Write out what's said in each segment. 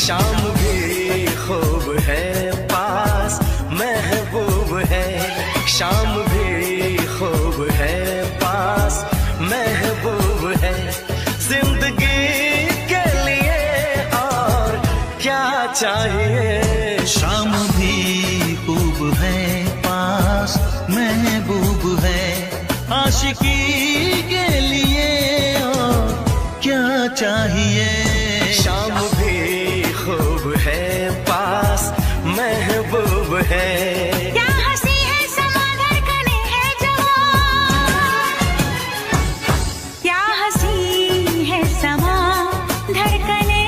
शाम भी खूब है पास महबूब है, शाम भी खूब है पास महबूब है, जिंदगी के लिए और क्या चाहिए। शाम भी खूब है पास महबूब है, आशिकी के लिए और क्या चाहिए। शाम भी खूब है पास महबूब है, क्या हंसी है समा धड़कने है जवां, क्या हंसी है समा धड़कने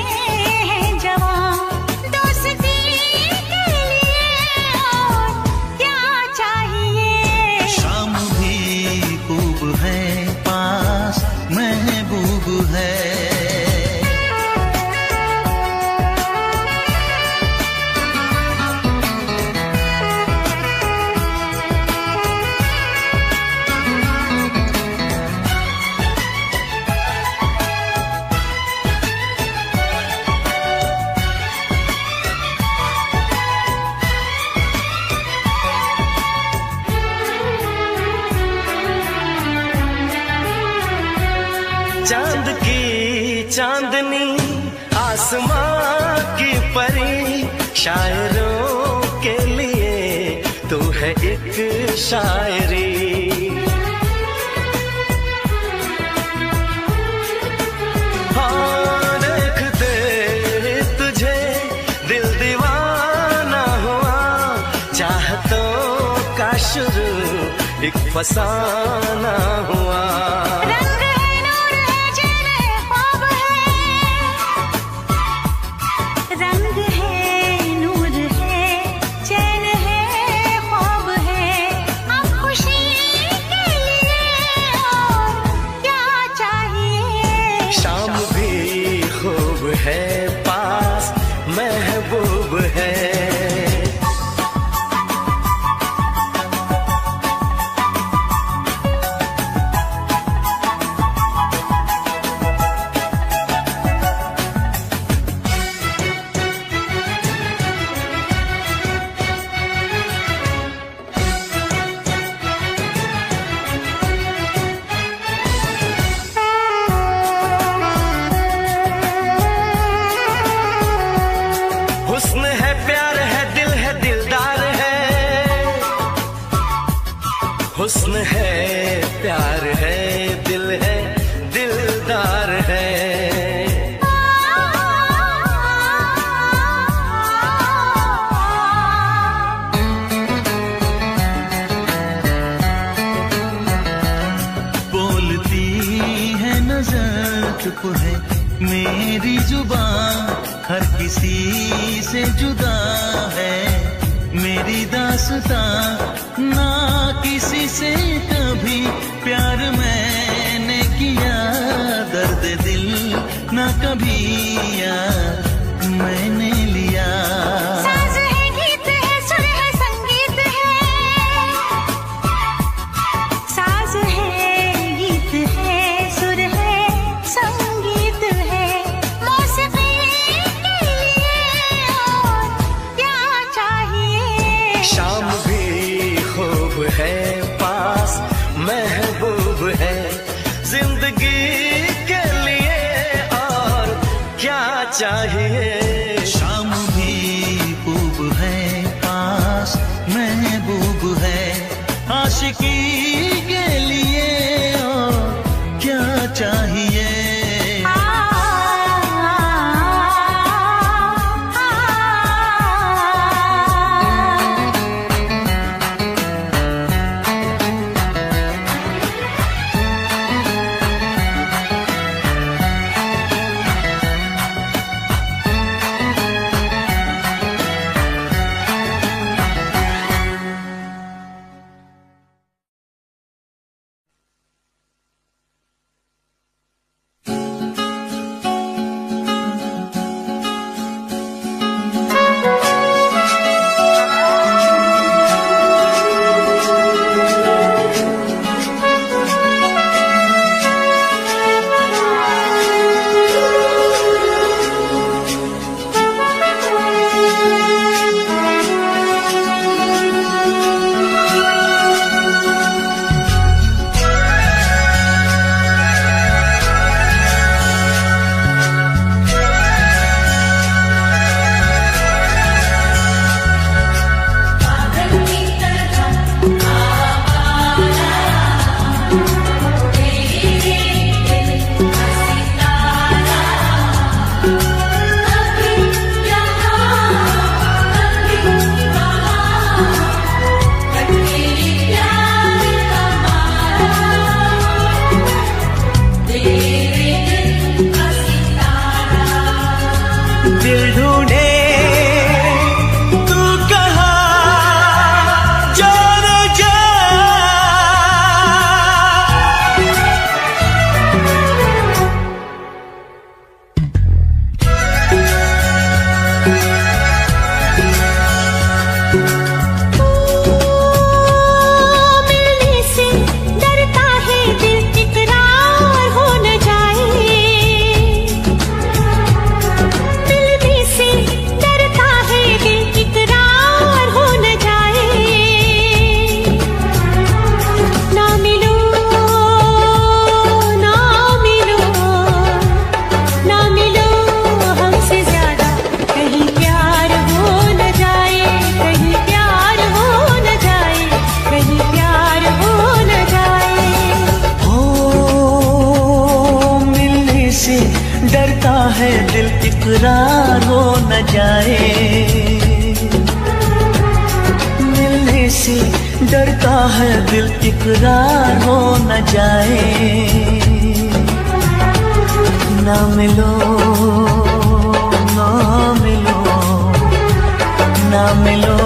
है जवां, दोस्ती के लिए और क्या चाहिए। शाम भी खूब है पास महबूब है। चांद की चांदनी आसमां की परी, शायरों के लिए तू है एक शायरी। हाँ देखते तुझे दिल दीवाना हुआ, चाहतों का शुरू एक फसाना हुआ। रंग है नूर है चैन है ख्वाब है, रंग है नूर है चैन है ख्वाब है, अब खुशी के लिए और क्या चाहिए। शाम भी खूब है पास महबूब है, हुस्न है प्यार है दिल है दिलदार है, हुस्न है प्यार है दिल है दिलदार है। बोलती है नजर चुप है मेरी जुबान, हर किसी से जुदा है मेरी दास्तां, ना किसी से कभी प्यार मैंने किया, दर्द दिल ना कभी यार मैंने लिया। साज है गीत है सुर है संगीत है, साज है गीत है सुर है संगीत है, मौसीकी के लिए और क्या चाहिए। शाम भी खूब है पास महबूब है, जिंदगी के लिए और क्या चाहिए। शाम भी खूब है पास महबूब है, आशिकी के लिए और क्या चाहिए। है दिल इकरार हो न जाए, मिलने से डरता है दिल इकरार हो न जाए। ना मिलो ना मिलो ना मिलो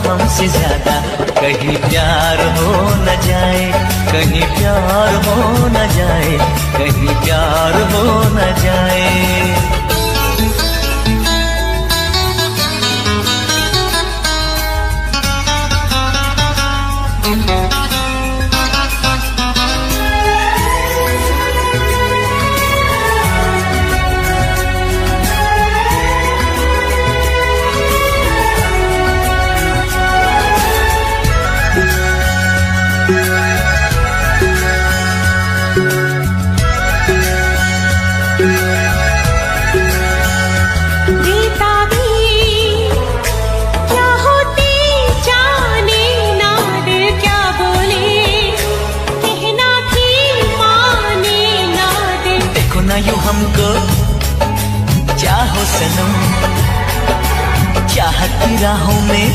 हमसे ज्यादा, कहीं प्यार हो न जाए, कहीं प्यार हो न जाए, कहीं प्यार हो न जाए। हमको चाहो सनम, चाहत की राहों में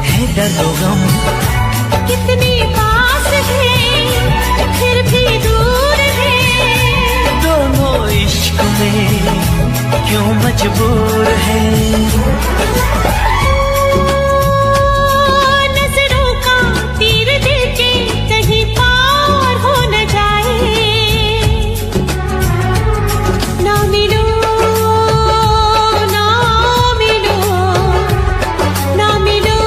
है दर्द और गम। कितने पास है फिर भी दूर है, दोनों इश्क में क्यों मजबूर है। नजरों का तीर दिल के कहीं पार हो न जाए, ना मिलो ना मिलो ना मिलो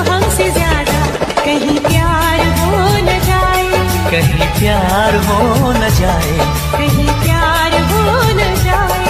हमसे ज्यादा, कहीं प्यार हो न जाए, कहीं प्यार हो न जाए, कहीं प्यार हो न जाए।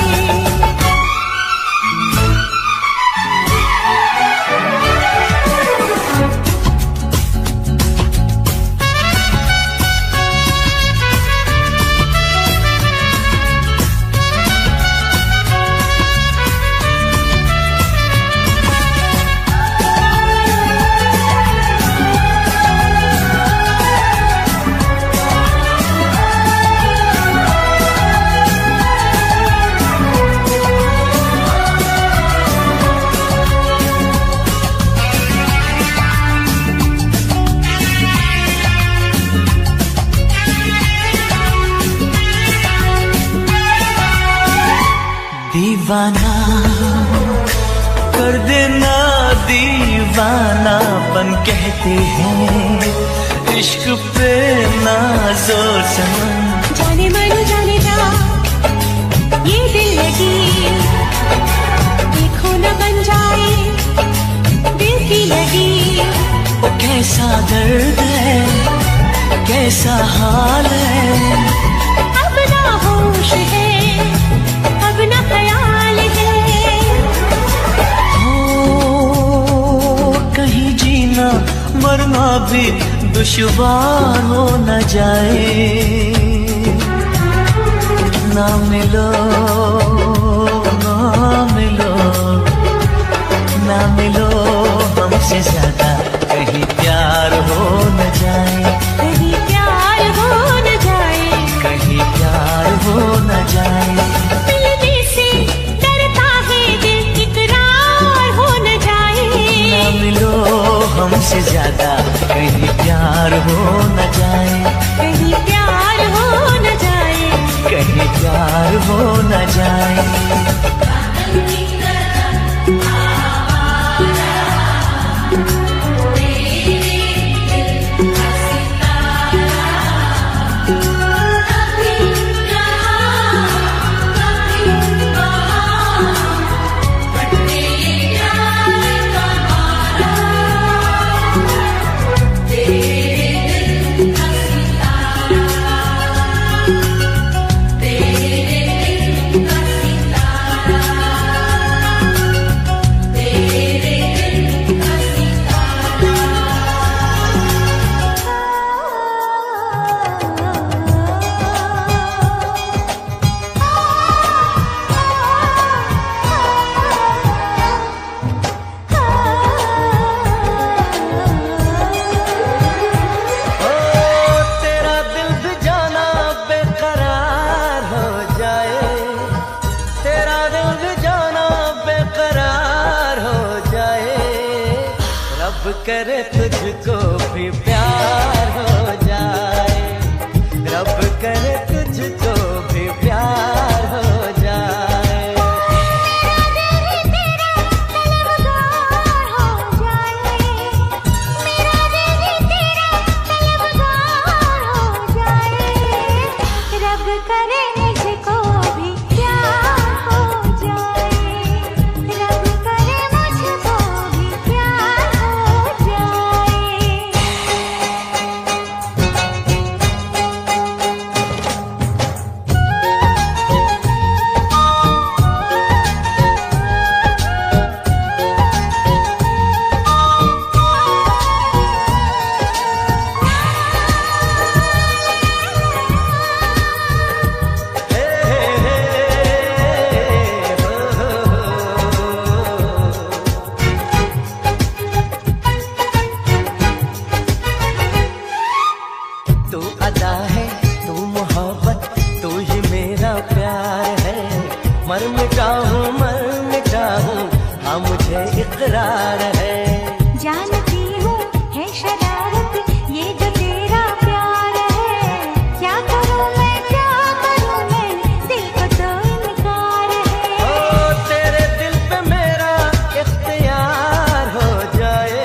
दीवाना कर देना, दीवानापन कहते हैं इश्क पे नाज़ो सनम। जाने मन जाने जा ये दिल लगी, देखो न बन जाए दिल की लगी। वो कैसा दर्द है, कैसा हाल है, अब ना होश है अब ना ख्याल है। ओ कहीं जीना मरना भी दुश्वार हो न जाए, ना मिलो ना मिलो ना मिलो हमसे ज्यादा, कहीं प्यार हो न जाए, कहीं प्यार हो न जाए, कहीं प्यार हो न जाए। मिलने से डरता है दिल इकरार हो न जाए, ना मिलो हमसे ज्यादा, कहीं प्यार हो न जाए, कहीं प्यार हो न जाए, कहीं प्यार हो न जाए। करे तुझको भी प्यार हो जाए, रब करे तुझको भी प्यार हो जाए। मेरा दिल तेरा तलबगार हो जाए, मेरा दिल तेरा तलबगार हो जाए, रब करे मुझको भी प्यार हो जाए, रब करे मुझको भी प्यार हो जाए। तू अदा है, तू मोहब्बत, तू ही मेरा प्यार है। मर मिटा हूँ हाँ मुझे इकरार है। जानती हूँ है शरारत ये जो तेरा प्यार है, क्या करूँ मैं दिल को तो इनकार है। ओ तेरे दिल पे मेरा इख्तियार हो जाए,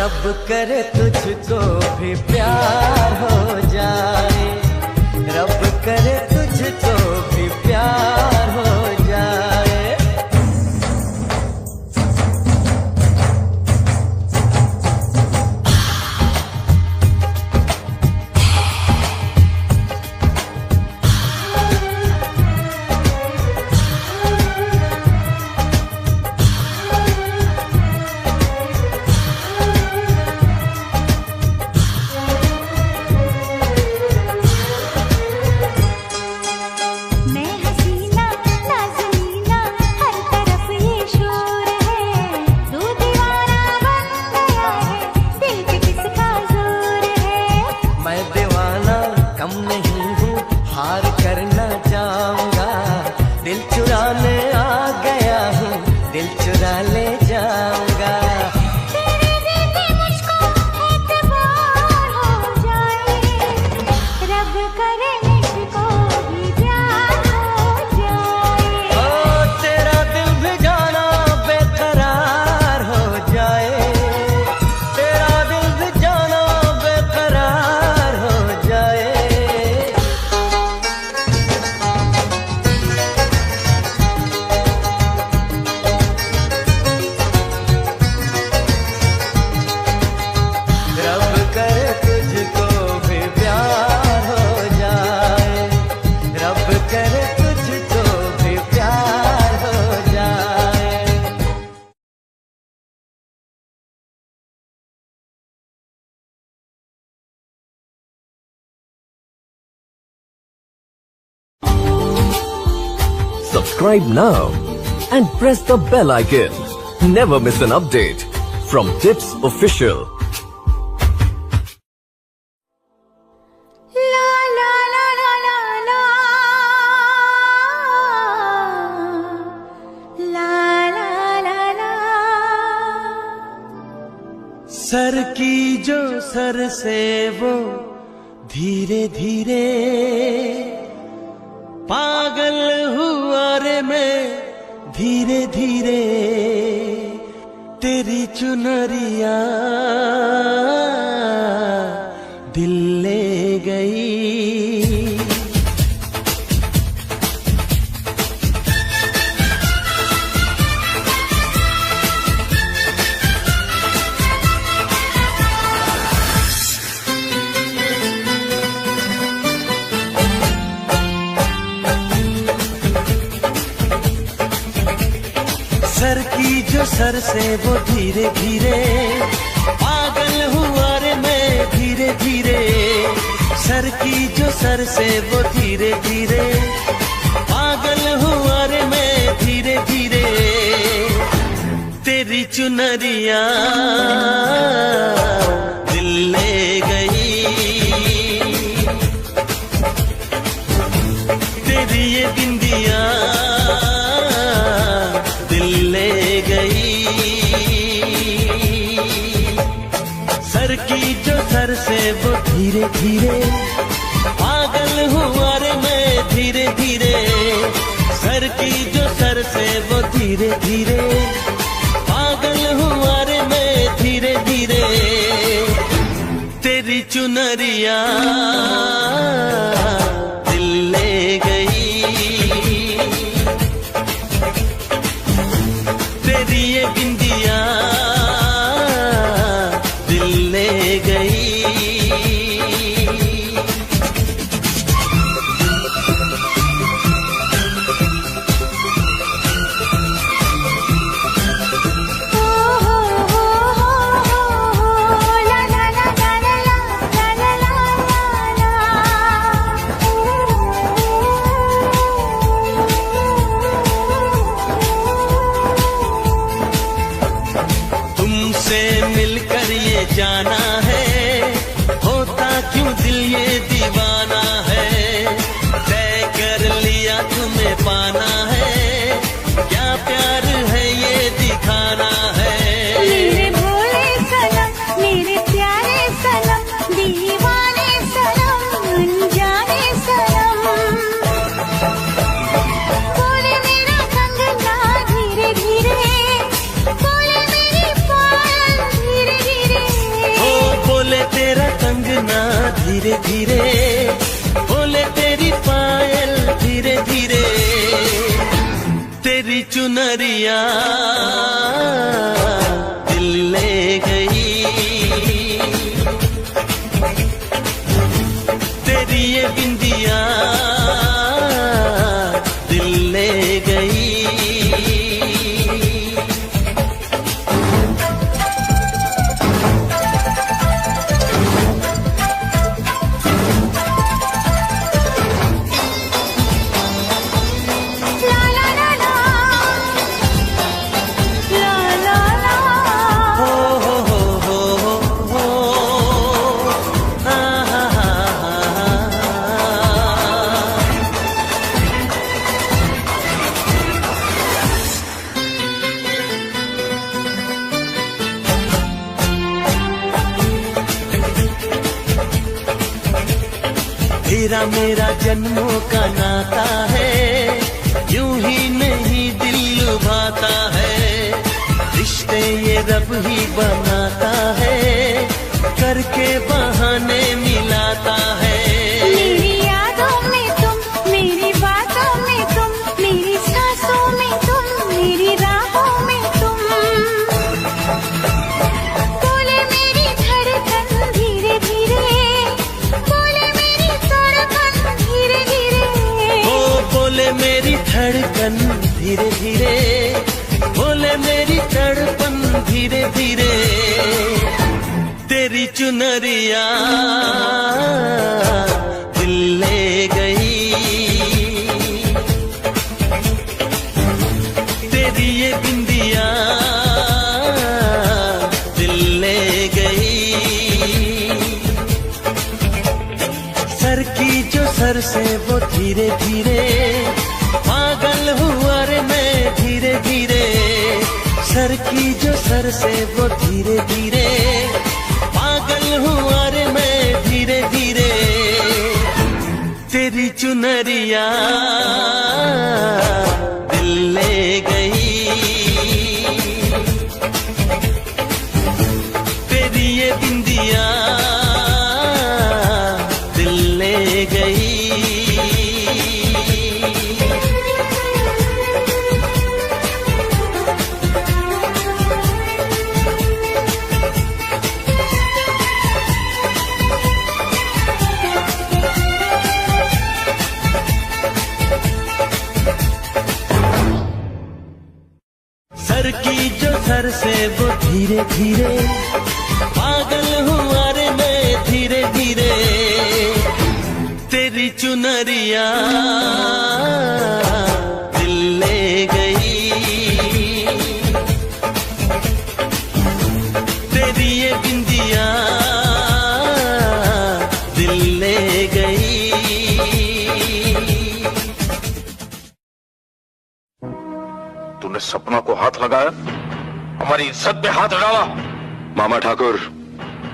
रब करे तुझको भी प्यार हो जाए, रब करे तुझको भी प्यार हो जाए। मैं हसीना नाज़नीना हर तरफ ये शोर है, तू दीवाना बन गया है, दिल पे किसका जोर है। मैं दीवाना कम नहीं हूँ, हार करना चाहूँगा, दिल चुराने आ गया हूँ, दिल चुरा ले जाऊँगा। तेरे देखे मुझको एतबार हो जाए, रब करे मुझको भी प्यार हो जाए। ओ तेरा दिल भी जाना बेकरार हो जाए, तेरा दिल भी जाना बेकरार हो जाए। रब करे तुझको भी प्यार हो जाए, रब करे तुझको भी प्यार हो जाए। Subscribe now and press the bell icon. Never miss an update from Tips Official. ला ला ला ला ला ला ला ला ला ला। सर की जो सर से वो धीरे धीरे पागल हुआ रे मैं धीरे धीरे, तेरी चुनरिया दिल ले गई। सर की जो सर से वो धीरे धीरे पागल हुआ रे मैं धीरे धीरे, सर की जो सर से वो धीरे धीरे पागल हुआ रे मैं धीरे धीरे, तेरी चुनरिया दिल ले गई, तेरी ये बिंदिया दिल ले गई। सर की जो सर से वो धीरे धीरे, पागल हुआ रे मैं धीरे धीरे। सर की जो सर से वो धीरे धीरे, पागल हुआ रे मैं धीरे धीरे। तेरी चुनरिया दिल ले गई, तेरी ये बिंदिया दिल ले गई। जाना है, होता क्यों दिल ये दीवाना है। तय कर लिया तुम्हें पाना है, क्या प्यार है ये दिखाना है। मेरे भोले सनम, मेरे प्यारे सनम, दीवाने सनम, अनजाने सनम। बोले मेरा कंगना धीरे धीरे, बोले मेरी पायल धीरे धीरे। बोले तेरा कंगना धीरे धीरे, बोले तेरी पायल धीरे धीरे। तेरी चुनरिया दिल ले गई, तेरी ये बिंदिया दिल ले गई। तेरा मेरा जन्मों का नाता है, यूं ही नहीं दिल लुभाता है। रिश्ते ये रब ही बनाता है, करके बहाने मिलाता है। मेरी यादों में तुम, मेरी बातों में तुम, मेरी सांसों में तुम, मेरी राहों में तुम। बोले मेरी धड़कन धीरे धीरे, बोले मेरी धड़कन धीरे धीरे। बोले मेरी धड़कन धीरे धीरे, बोले मेरी धड़कन धीरे धीरे। तेरी चुनरिया दिल ले गई, तेरी ये बिंदिया दिल ले गई। सर की जो सर से वो धीरे धीरे, पागल हुआ रे मैं धीरे धीरे। सर की जो सर से वो धीरे धीरे, पागल हुआ रे मैं धीरे धीरे। तेरी चुनरिया दिल ले गई, तेरी ये बिंदिया दिल ले गई। सर की जो सर से वो धीरे धीरे, पागल हुआ रे मैं धीरे धीरे। तेरी चुनरिया दिल ले गई, तेरी ये बिंदिया दिल ले गई। तूने सपना को हाथ लगाया, हमारी इज्जत पे हाथ डाला। मामा ठाकुर,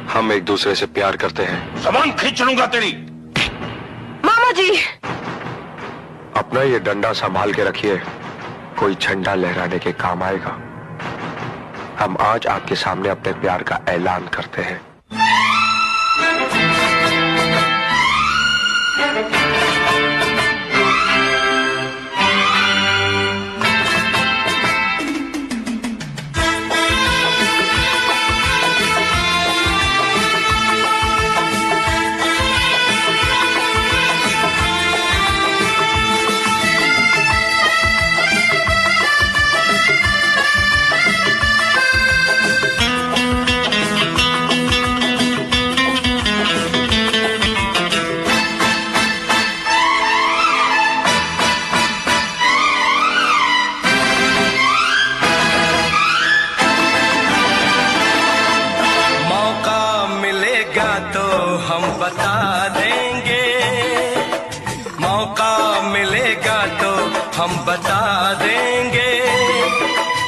हम एक दूसरे से प्यार करते हैं। सामान खींच लूंगा तेरी। मामा जी, अपना ये डंडा संभाल के रखिए, कोई झंडा लहराने के काम आएगा। हम आज आपके सामने अपने प्यार का ऐलान करते हैं। तो हम बता देंगे, मौका मिलेगा तो हम बता देंगे,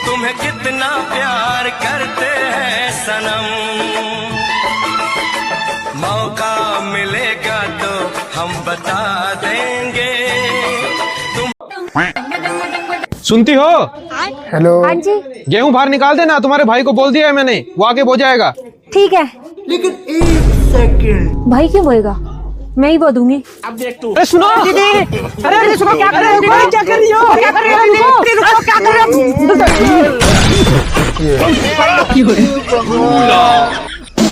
तुम्हें कितना प्यार करते हैं सनम। मौका मिलेगा तो हम बता देंगे। सुनती हो? हेलो। हाँ जी। गेहूं बाहर निकाल देना, तुम्हारे भाई को बोल दिया है मैंने, वो आगे बो जाएगा। ठीक है। लेकिन 1 सेकंड। भाई क्यों बोएगा, मैं ही बो दूंगी। अब देख तू। अरे सुनो दीदी, अरे सुनो, क्या कर रहे हो? क्या कर रही हो? क्या कर रही हो? रुको, क्या कर रहे हो?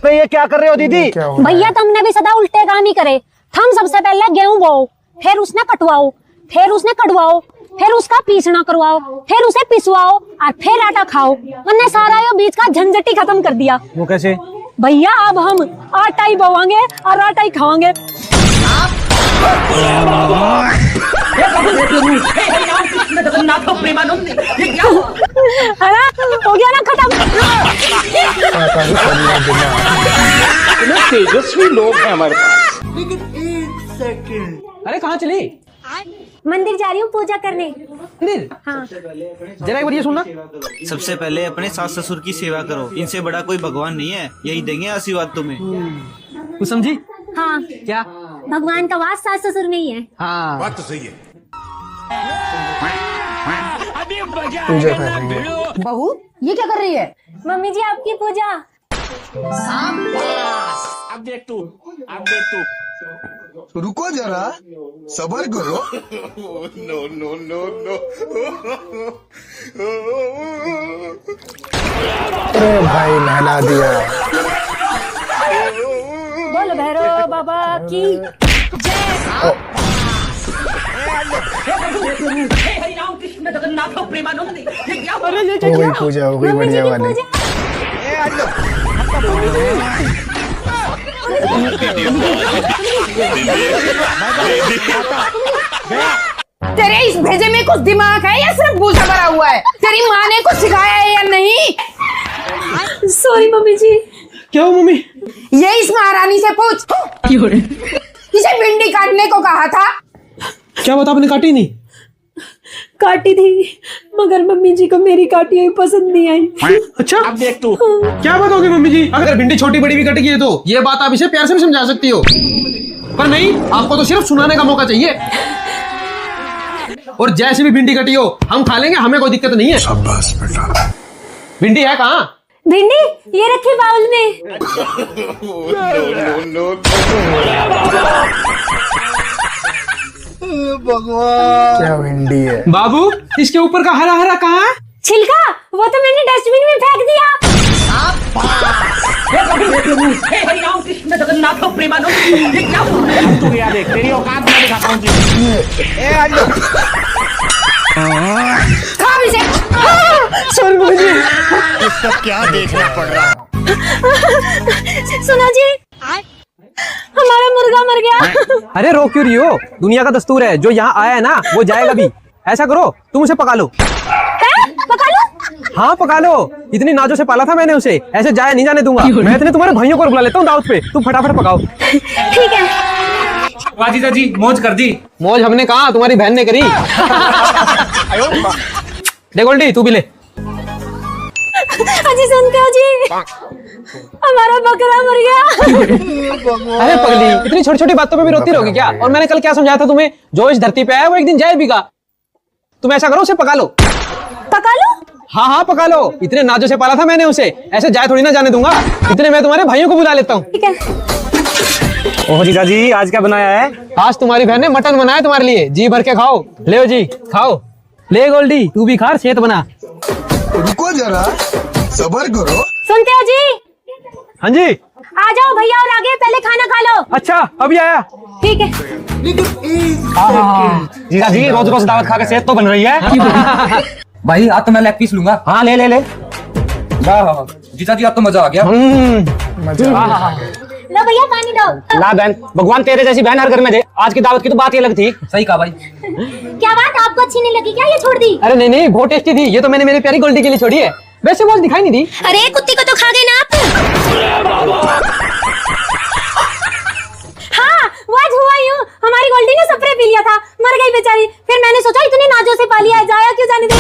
ये क्या कर रहे हो दीदी? भैया तुमने भी सदा उल्टे काम ही करे। हम सबसे पहले गेहूं बोओ, फिर उसने कटवाओ, फिर उसने कटवाओ, फिर उसका पीसना करवाओ, फिर उसे पिसवाओ और फिर आटा खाओ। हमने सारा ये बीच का झंझट ही खत्म कर दिया। वो कैसे? भैया अब हम आटा ही बोवांगे और आटा ही खावांगे। हो गया ना खत्म। तेजस्वी लोग हैं हमारे पास। लेकिन 1 सेकंड। अरे कहाँ चली? मंदिर जा रही हूँ पूजा करने। मंदिर? हाँ। जरा एक बार ये सुनना। सबसे पहले अपने सास ससुर की सेवा करो, इनसे बड़ा कोई भगवान नहीं है, यही देंगे आशीर्वाद तुम्हें। कुछ समझी? हाँ। क्या? भगवान का वास सास ससुर में ही है। हाँ, बात तो सही है। पूजा करेंगे। बहू ये क्या कर रही है? मम्मी जी आपकी पूजा। अब देख तू, अब देख तू। रुको जरा, सबर करो। No no no no. अरे भाई नहला दिया। बोल भैरव बाबा की जय। हो गई पूजा, हो गई बढ़िया वाली। तेरे इस भेजे में कुछ दिमाग है या सिर्फ भूसा भरा हुआ है? तेरी माँ ने कुछ सिखाया है या नहीं? सॉरी मम्मी जी। क्या हो मम्मी? ये इस महारानी से पूछ। इसे भिंडी काटने को कहा था। क्या बात, आपने काटी नहीं? काटी थी मगर मम्मी जी को मेरी काटी हुई पसंद नहीं आई। अच्छा, अब देख तू। क्या बात होगी मम्मी जी? अगर भिंडी छोटी बड़ी भी कटेगी है तो ये बात आप इसे प्यार से भी समझा सकती हो, पर नहीं, आपको तो सिर्फ सुनाने का मौका चाहिए। और जैसे भी भिंडी कटी हो हम खा लेंगे, हमें कोई दिक्कत नहीं है। शाबाश बेटा। भिंडी है कहाँ? भिंडी ये रखी बाउल में। भगवान, क्या भिंडी है? बाबू, इसके ऊपर का हरा हरा कहाँ है? छिलका वो तो मैंने डस्टबिन में फेंक दिया। तेरी औकात मैं दिखाता हूँ। खा भी से। सॉरी मम्मी जी। इसका क्या देखना पड़ रहा? सुनो जी, हमारा मुर्गा मर गया। अरे रो क्यों रही हो? दुनिया का दस्तूर है, जो यहाँ आया है ना वो जाएगा भी। ऐसा करो, तुम उसे पका लो। पका लो? हाँ पका लो, इतनी नाजों से पाला था मैंने उसे, ऐसे जाया नहीं जाने दूंगा। मैं इतने तुम्हारे भाइयों को बुला लेता हूँ दावत पे, तुम फटाफट पकाओ। ठीक है। वाह जीजा जी, मौज कर दी। मौज हमने कहा, तुम्हारी बहन ने करी। दे गोल्डी, तू भी ले। जी सुनते हो जी? हमारा बकरा मर गया। अरे पगली, इतनी छोटी छोटी बातों पे भी रोती रहोगी क्या? और मैंने कल क्या समझाया था तुम्हें, जो इस धरती पे आया वो एक दिन जाएगा। तुम ऐसा करो, उसे पका लो। पका लो? हाँ पका लो। इतने नाजों से पाला था मैंने उसे, ऐसे जाए थोड़ी ना जाने दूंगा। इतने मैं तुम्हारे भाइयों को बुला लेता हूँ। ठीक है। ओह जीजा जी, आज क्या बनाया है? आज तुम्हारी बहन ने मटन बनाया तुम्हारे लिए, जी भर के खाओ। ले जी खाओ। ले गोल्डी, तू भी खा, सेहत बना। रुको जरा, सबर करो। सुनते हो जी? हाँ जी। आ जाओ भैया और आगे, पहले खाना खा लो। अच्छा अभी आया। ठीक है। जीजा जी, रोज रोज दावत खा के सेहत तो बन रही है। भाई आज तो मैं लेग पीस लूंगा। हाँ ले ले ले। जीजा जी, अब तो मजा आ गया। लो भैया पानी दो। ला बहन, भगवान तेरे जैसी बहन हर घर में दे। आज की दावत की तो बात ही अलग थी। सही कहा भाई। क्या बात, आपको अच्छी नहीं लगी क्या ये छोड़ दी? अरे नहीं नहीं, बहुत टेस्टी थी। ये तो मैंने मेरी प्यारी गोल्डी के लिए छोड़ी है। वैसे वो आज दिखाई नहीं दी। अरे कुत्ती को तो खा गए ना आप। हाँ वो आज हुआ यूं, हमारी गोल्डी ने स्प्रे पी लिया था, मर गई बेचारी। फिर मैंने सोचा इतनी नाजों से पाली है, जाया क्यों जाने दे।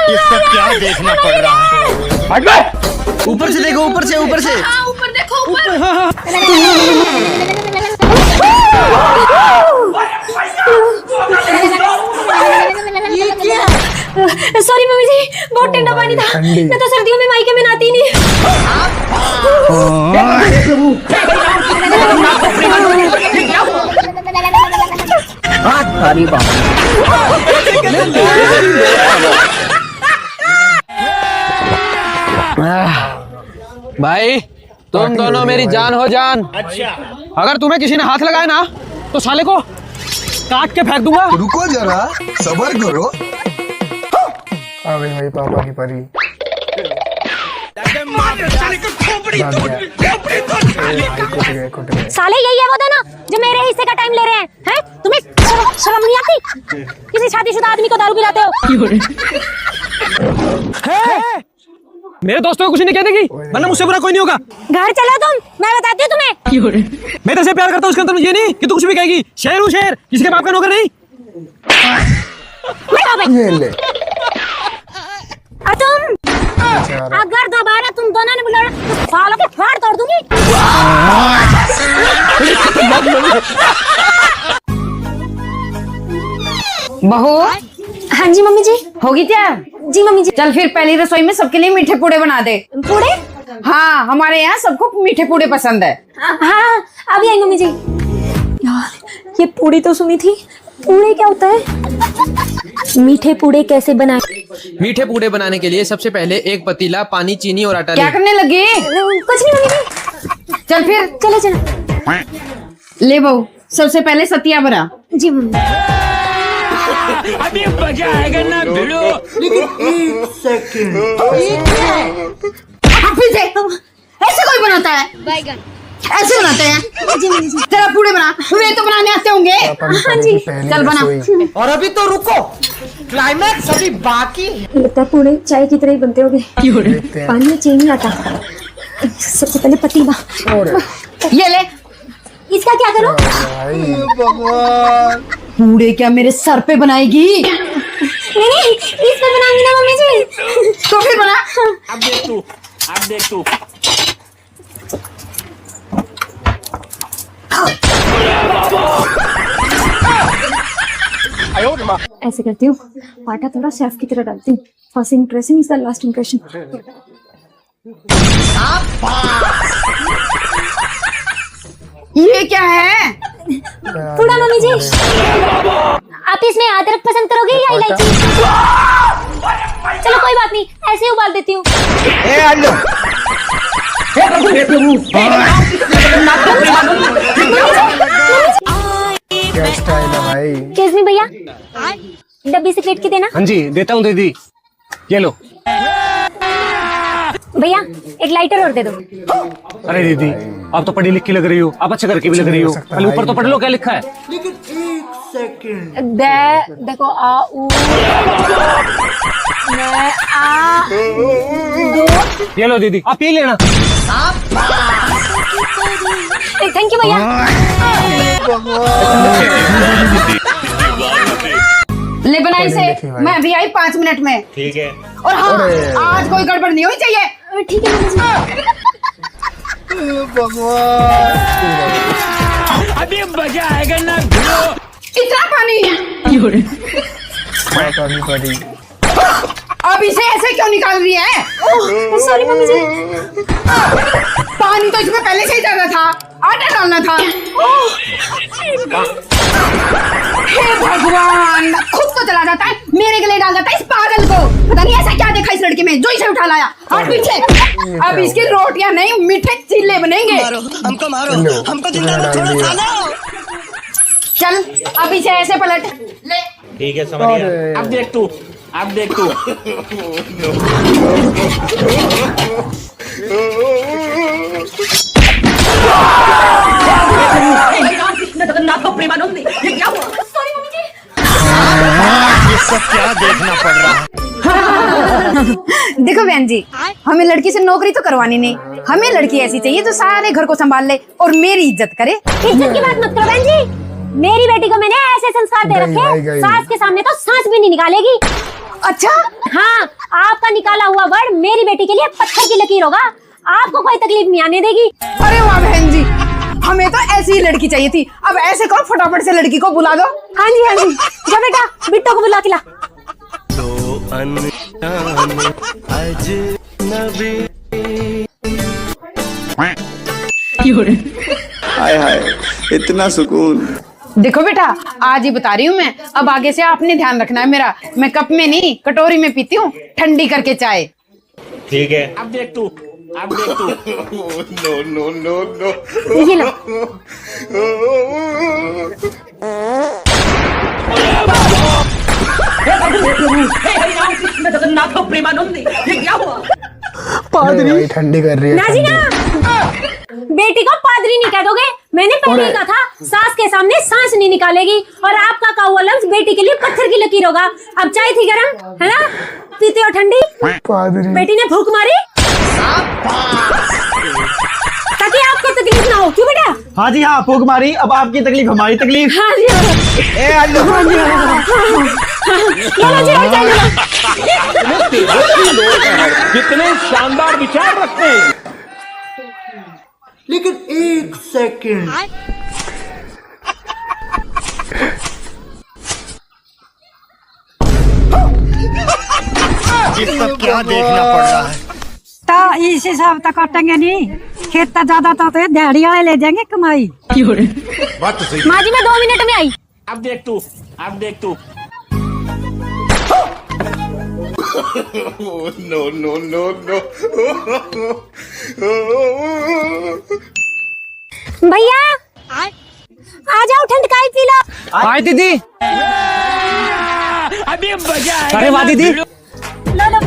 ये सब क्या देखना पड़ रहा है? ऊपर से देखो, ऊपर से, ऊपर से। ऊपर देखो, ऊपर। सॉरी मम्मी जी, बहुत ठंडा पानी था। मैं तो सर्दियों में मायके में नहाती नहीं। भाई तुम दोनों मेरी जान हो जान। अच्छा। अगर तुम्हें किसी ने हाथ लगाया ना तो साले को काट के फेंक दूंगा। रुको जरा, सबर करो। आ गई मेरी पापा की परी। साले यही है वो दोनों जो मेरे हिस्से का टाइम ले रहे हैं। हैं? तुम्हें शर्म नहीं आती? किसी शादीशुदा आदमी को दारू पिलाते हो। मेरे दोस्तों को कुछ नहीं कह देगी, वरना मुझसे बुरा कोई नहीं होगा। घर चलो तुम, मैं बताती हूँ तुम्हें। मैं तेरे से प्यार करता हूँ, उसका मतलब ये नहीं कि तू कुछ भी कहेगी। शेर हूँ शेर, किसी के बाप का नौकर नहीं। ये ले। और तुम अगर दोबारा तुम दोनों ने बुलाया तो सालों के फाड़ तोड़ दूंगी। बहू, हाँ जी मम्मी जी। होगी तैयार? जी मम्मी जी। चल फिर पहली रसोई में सबके लिए मीठे पूड़े बना दे। पूड़े? हाँ, हमारे यहाँ सबको मीठे पूड़े पसंद है। हाँ अभी आई मम्मी जी। यार ये पूड़ी तो सुनी थी, पूड़े क्या होता है? मीठे पूड़े कैसे बनाए? मीठे पूड़े बनाने के लिए सबसे पहले एक पतीला, पानी, चीनी और आटा क्या करने लगी? कुछ नहीं मम्मी जी। चल फिर चलो चलो। ले बहू, सबसे पहले सतिया बना। जी मम्मी। अभी मजा आएगा ना भिड़ो। ऐसे कोई बनाता है? ऐसे बनाते हैं? जी मम्मी जी। तेरा पूड़े बना, वे तो बनाने आते होंगे। हाँ जी। चल बना। और अभी तो रुको, क्लाइमैक्स अभी बाकी। लगता है पूड़े चाय की तरह ही बनते होंगे। पानी, चीनी, आटा। सबसे पहले पतीला। ये ले। इसका क्या करूं? पूड़े क्या मेरे सर पे बनाएगी? नहीं इस पे बनाऊंगी ना मम्मी जी। तो फिर बना। अब देख तू। ऐसे करती हूँ, आटा थोड़ा शेफ की तरह डालती हूँ। First impression is the last impression. ये क्या है? पूड़ा मम्मी जी। आप इसमें अदरक पसंद करोगे या इलायची? चलो कोई बात नहीं, ऐसे ही उबाल देती हूँ। क्या स्टाइल है भाई। एक्सक्यूज मी भैया, डब्बी से प्लेट की देना। हाँ जी देता हूँ दीदी, ये लो। भैया एक लाइटर और दे दो। अरे दीदी आप तो पढ़ी लिखी लग रही हो, आप अच्छे करके भी लग रही हो। पहले ऊपर तो पढ़ लो क्या लिखा है। देखो आ उ मैं आ दो। ये लो दीदी आप पी लेना। थैंक यू भैया। ले बनाई से मैं भी आई 5 मिनट में। ठीक है। और हाँ आज कोई गड़बड़ नहीं होनी चाहिए। ठीक है अभी मजा आएगा ना। इतना पानी परी अब इसे ऐसे क्यों निकाल रही है? सॉरी मम्मी जी। पानी तो इसमें पहले से ही डालना था, आटा डालना था। हे भगवान खुद तो चला जाता है, मेरे के लिए डाल जाता है इस पागल को। पता नहीं ऐसा क्या देखा इस लड़के में जो इसे उठा लाया। और पीछे अब इसकी रोटियां नहीं मीठे चिल्ले बनेंगे। हमको मारो, हमको जिंदा मत छोड़ो सालो। चल अब इसे ऐसे पलट ले। ठीक है समझ गया। अब देख तू, अब देख तू। ये सब क्या देखना पड़ रहा है? देखो बहन जी हमें लड़की से नौकरी तो करवानी नहीं, हमें लड़की ऐसी चाहिए जो सारे घर को संभाल ले और मेरी इज्जत करे। इज्जत की बात मत करो बहन जी। मेरी बेटी को मैंने ऐसे संस्कार दे रखे, सास के सामने तो सांस भी नहीं निकालेगी। अच्छा हाँ, आपका निकाला हुआ वर्ड मेरी बेटी के लिए पत्थर की लकीर होगा। आपको कोई तकलीफ नहीं आने देगी। अरे वाह बहन जी हमें तो ऐसी ही लड़की चाहिए थी। अब ऐसे करो फटाफट से लड़की को बुला दो। हाँ जी हाँ जी, जा बेटा बिट्टो को बुला के ला। हाय हाय इतना सुकून। देखो बेटा आज ही बता रही हूँ मैं, अब आगे से आपने ध्यान रखना है मेरा। मैं कप में नहीं कटोरी में पीती हूँ ठंडी करके चाय। ठीक है। अब देख तू, अब देख तू। No no no no. ये लो। पादरी ठंडी कर रही है। ना जी ना, बेटी को पादरी नहीं कह दोगे। मैंने पहले ही कहा था सास के सामने सांस नहीं निकालेगी। और आपका कहा हुआ लफ्ज बेटी के लिए पत्थर की लकीर होगा। अब चाय थी गरम है ना, पीते हो ठंडी। पादरी बेटी ने फूंक मारी ताकि आपको तकलीफ ना हो। क्यों बेटा? हाँ जी हाँ फूंक मारी, अब आपकी तकलीफ हमारी तकलीफ। हाँ जी हाँ कितने शानदार विचार रखते हैं। लेकिन एक सेकंड ये सब क्या देखना पड़ रहा है? इस हिसाब तक काटेंगे नहीं, खेत तो ज्यादा तो दिहाड़ी वाले ले जाएंगे कमाई। बात तो सही। माँ जी मैं 2 मिनट में आई। अब देख तू, अब देख तू। No no no no. भैया आ जाओ ठंड का पी लो। हाय दीदी। अभी मजा आएगा। अरे वाह दीदी। लो लो।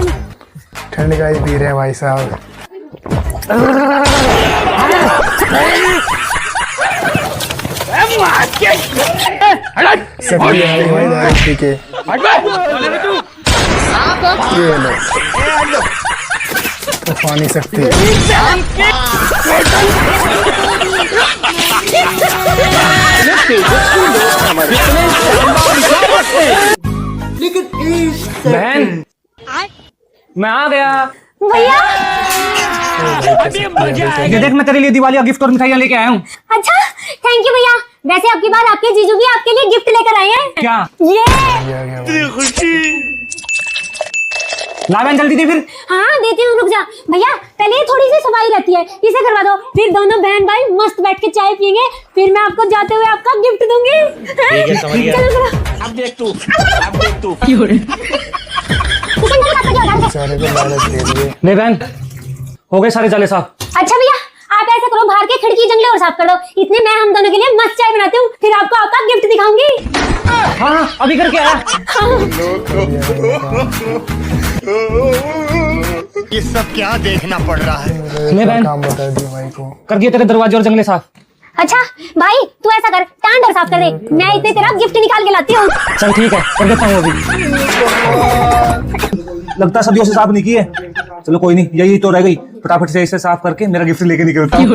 ठंड का ही पी रहे हैं भाई साहब। सब्जी आई हुई दाल ठीक है। ये लो तूफानी शक्ति। लेकिन एक बहन मैं आ गया भैया। ये देख मैं तेरे लिए दिवाली का गिफ्ट और मिठाइयाँ लेके आया हूँ। अच्छा थैंक यू भैया। वैसे आपकी बार आपके जीजू भी आपके लिए गिफ्ट लेकर आए हैं। क्या? ये खुशी। ला बहन जल्दी दे फिर। हाँ देती हूँ, रुक जा भैया। पहले ही थोड़ी सी सफाई रहती है, इसे करवा दो। फिर दोनों बहन भाई मस्त बैठ के चाय पियेंगे। फिर मैं आपको जाते हुए आपका गिफ्ट दूंगी। ठीक है समझ गया। चलो अब देख तू, अब देख तू। सारे को लालच दे दिए। ले बहन हो गए सारे जाले साफ। अच्छा भैया आप ऐसा करो, बाहर के खिड़की जंगले और साफ कर दो। इतने मैं हम दोनों के लिए मस्त चाय बनाती हूँ, फिर आपको आपका गिफ्ट दिखाऊंगी। हाँ अभी करके आया। हाँ। ये सब क्या देखना पड़ रहा है। ले बहन, काम बता दिया भाई को। कर दिए तेरे दरवाजे और जंगले साफ। अच्छा भाई तू ऐसा कर, टांडर साफ कर दे, मैं इतने तेरा गिफ्ट निकाल के लाती हूँ। चल ठीक है, कर देता हूँ अभी। लगता सदियों से साफ नहीं की है। चलो कोई नहीं, यही तो रह गई, फटाफट से इसे साफ करके मेरा गिफ्ट लेके निकलता हूँ।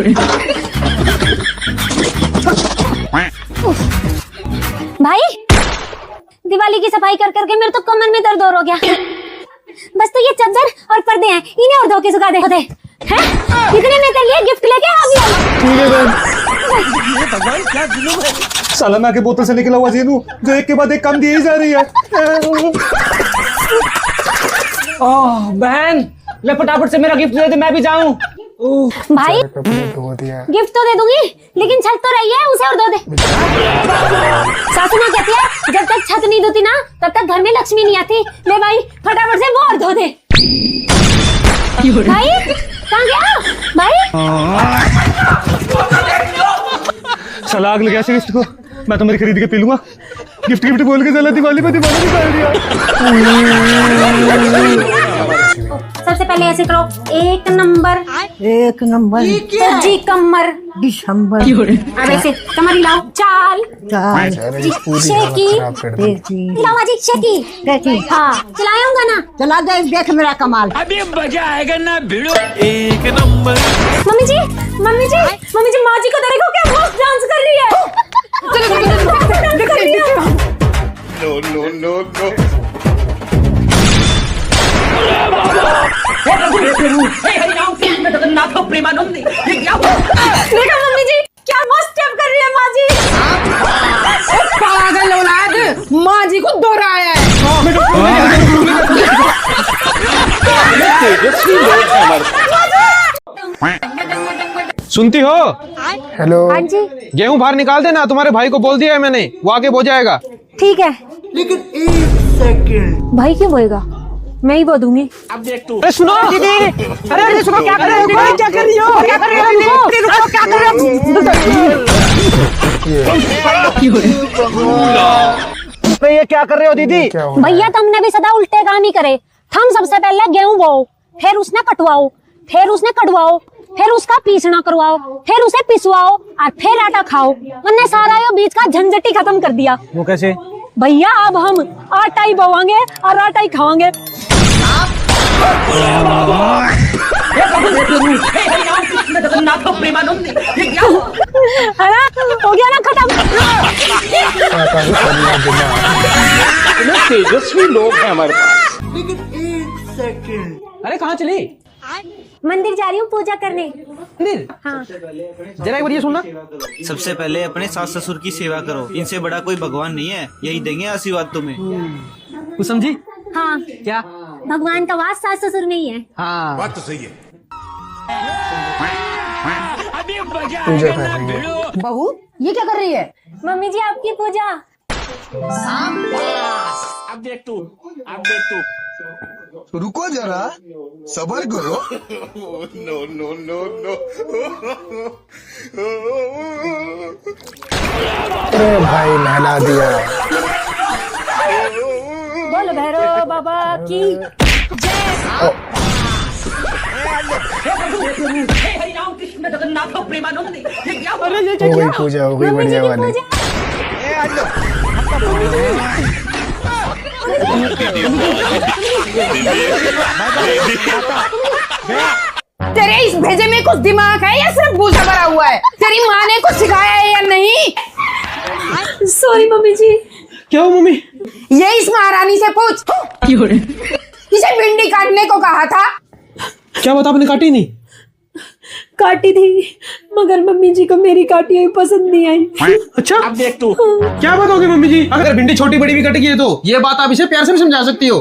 भाई दिवाली की सफाई कर करके मेरे तो कमर में दर्द और हो गया। बस तो ये चादर और पर्दे हैं, इन्हें और धो के सुखा दे होते हैं। इतने में तेरे लिए गिफ्ट लेके आ गया। ठीक है बहन। भगवान क्या जुलूम है। साला मैं आके बोतल से निकला हुआ जेनू जो एक के बाद एक कम दी ही जा रही है। ओह बहन, ले फटाफट से मेरा गिफ्ट दे दे, मैं भी जाऊं। भाई गिफ्ट तो दे दूंगी, लेकिन छत तो रही है, उसे और धो दे। सासू माँ कहती है जब तक छत नहीं धोती ना तब तक घर में लक्ष्मी नहीं आती। ले भाई फटाफट से वो और धो दे। भाई कहाँ गया भाई? साला आग लगा से गिफ्ट को, मैं तो मेरी खरीद के पी लूंगा। गिफ्ट गिफ्ट बोल के चला दिवाली पे दिवाली निकाल दिया। सबसे पहले ऐसे करो, एक नंबर जी कमर दिसंबर अब ऐसे कमर हिलाओ, चाल शेकी हिलाओ जी, शेकी हाँ चलाऊंगा ना, चला दे, देख मेरा कमाल। अभी मजा आएगा ना भिड़ो। एक नंबर। मम्मी जी मम्मी जी मम्मी जी, माँ जी को देखो क्या मस्त डांस कर रही है। No no no no. देखो मम्मी जी क्या मस्त स्टेप कर रही है माँ जी। पागल औलाद, माँ जी को दोहराया है। सुनती हो? हेलो। हाँ जी गेहूं बाहर निकाल देना, तुम्हारे भाई को बोल दिया है मैंने, वो आगे बो जाएगा। ठीक है। लेकिन एक सेकंड। भाई क्यों बोएगा, मैं ही बो दूंगी। अब देख तू। अरे सुनो, अरे सुनो, क्या कर रहे हो? क्या कर रही हो? क्या कर रही हो? क्या कर तो ये क्या कर रहे हो दीदी? भैया तुमने भी सदा उल्टे काम ही करे। हम सबसे पहले गेहूं बोओ, फिर उसने कटवाओ, फिर उसने कटवाओ, फिर उसका पीसना करवाओ, फिर उसे पिसवाओ और फिर आटा खाओ। हमने सारा ये बीच का झंझट ही खत्म कर दिया। वो कैसे? भैया अब हम आटा ही बोवांगे और आटा ही खावांगे। हो गया ना खत्म। तेजस्वी लोग हैं हमारे पास। लेकिन एक सेकंड। अरे कहाँ चली? मंदिर जा रही हूँ पूजा करने। मंदिर? हाँ। जरा एक बार ये सुनना। सबसे पहले अपने सास ससुर की सेवा करो, इनसे बड़ा कोई भगवान नहीं है, यही देंगे आशीर्वाद तुम्हें। कुछ समझी? हाँ क्या? भगवान का वास सास ससुर में ही है। हाँ बात तो सही है। अभी मजा पूजा आएगा कर ना रही है। भिड़ो। बहू ये क्या कर रही है? मम्मी जी आपकी पूजा। अब देख तू, अब देख तू। रुको जरा, सबर करो। No no no no. अरे भाई नहला दिया। बोल भैरव बाबा की हो गई पूजा, हो गई बढ़िया वाली। तेरे इस भेजे में कुछ दिमाग है या सिर्फ भूसा भरा हुआ है? तेरी माँ ने कुछ सिखाया है या नहीं? सॉरी मम्मी जी। क्या हो मम्मी? ये इस महारानी से पूछ। इसे भिंडी काटने को कहा था। क्या बता, आपने काटी नहीं? काटी थी मगर मम्मी जी को मेरी काटी हुई पसंद नहीं आई। अच्छा, अब देख तू। क्या बात होगी मम्मी जी? अगर भिंडी छोटी बड़ी भी कट गई है तो ये बात आप इसे प्यार से भी समझा सकती हो,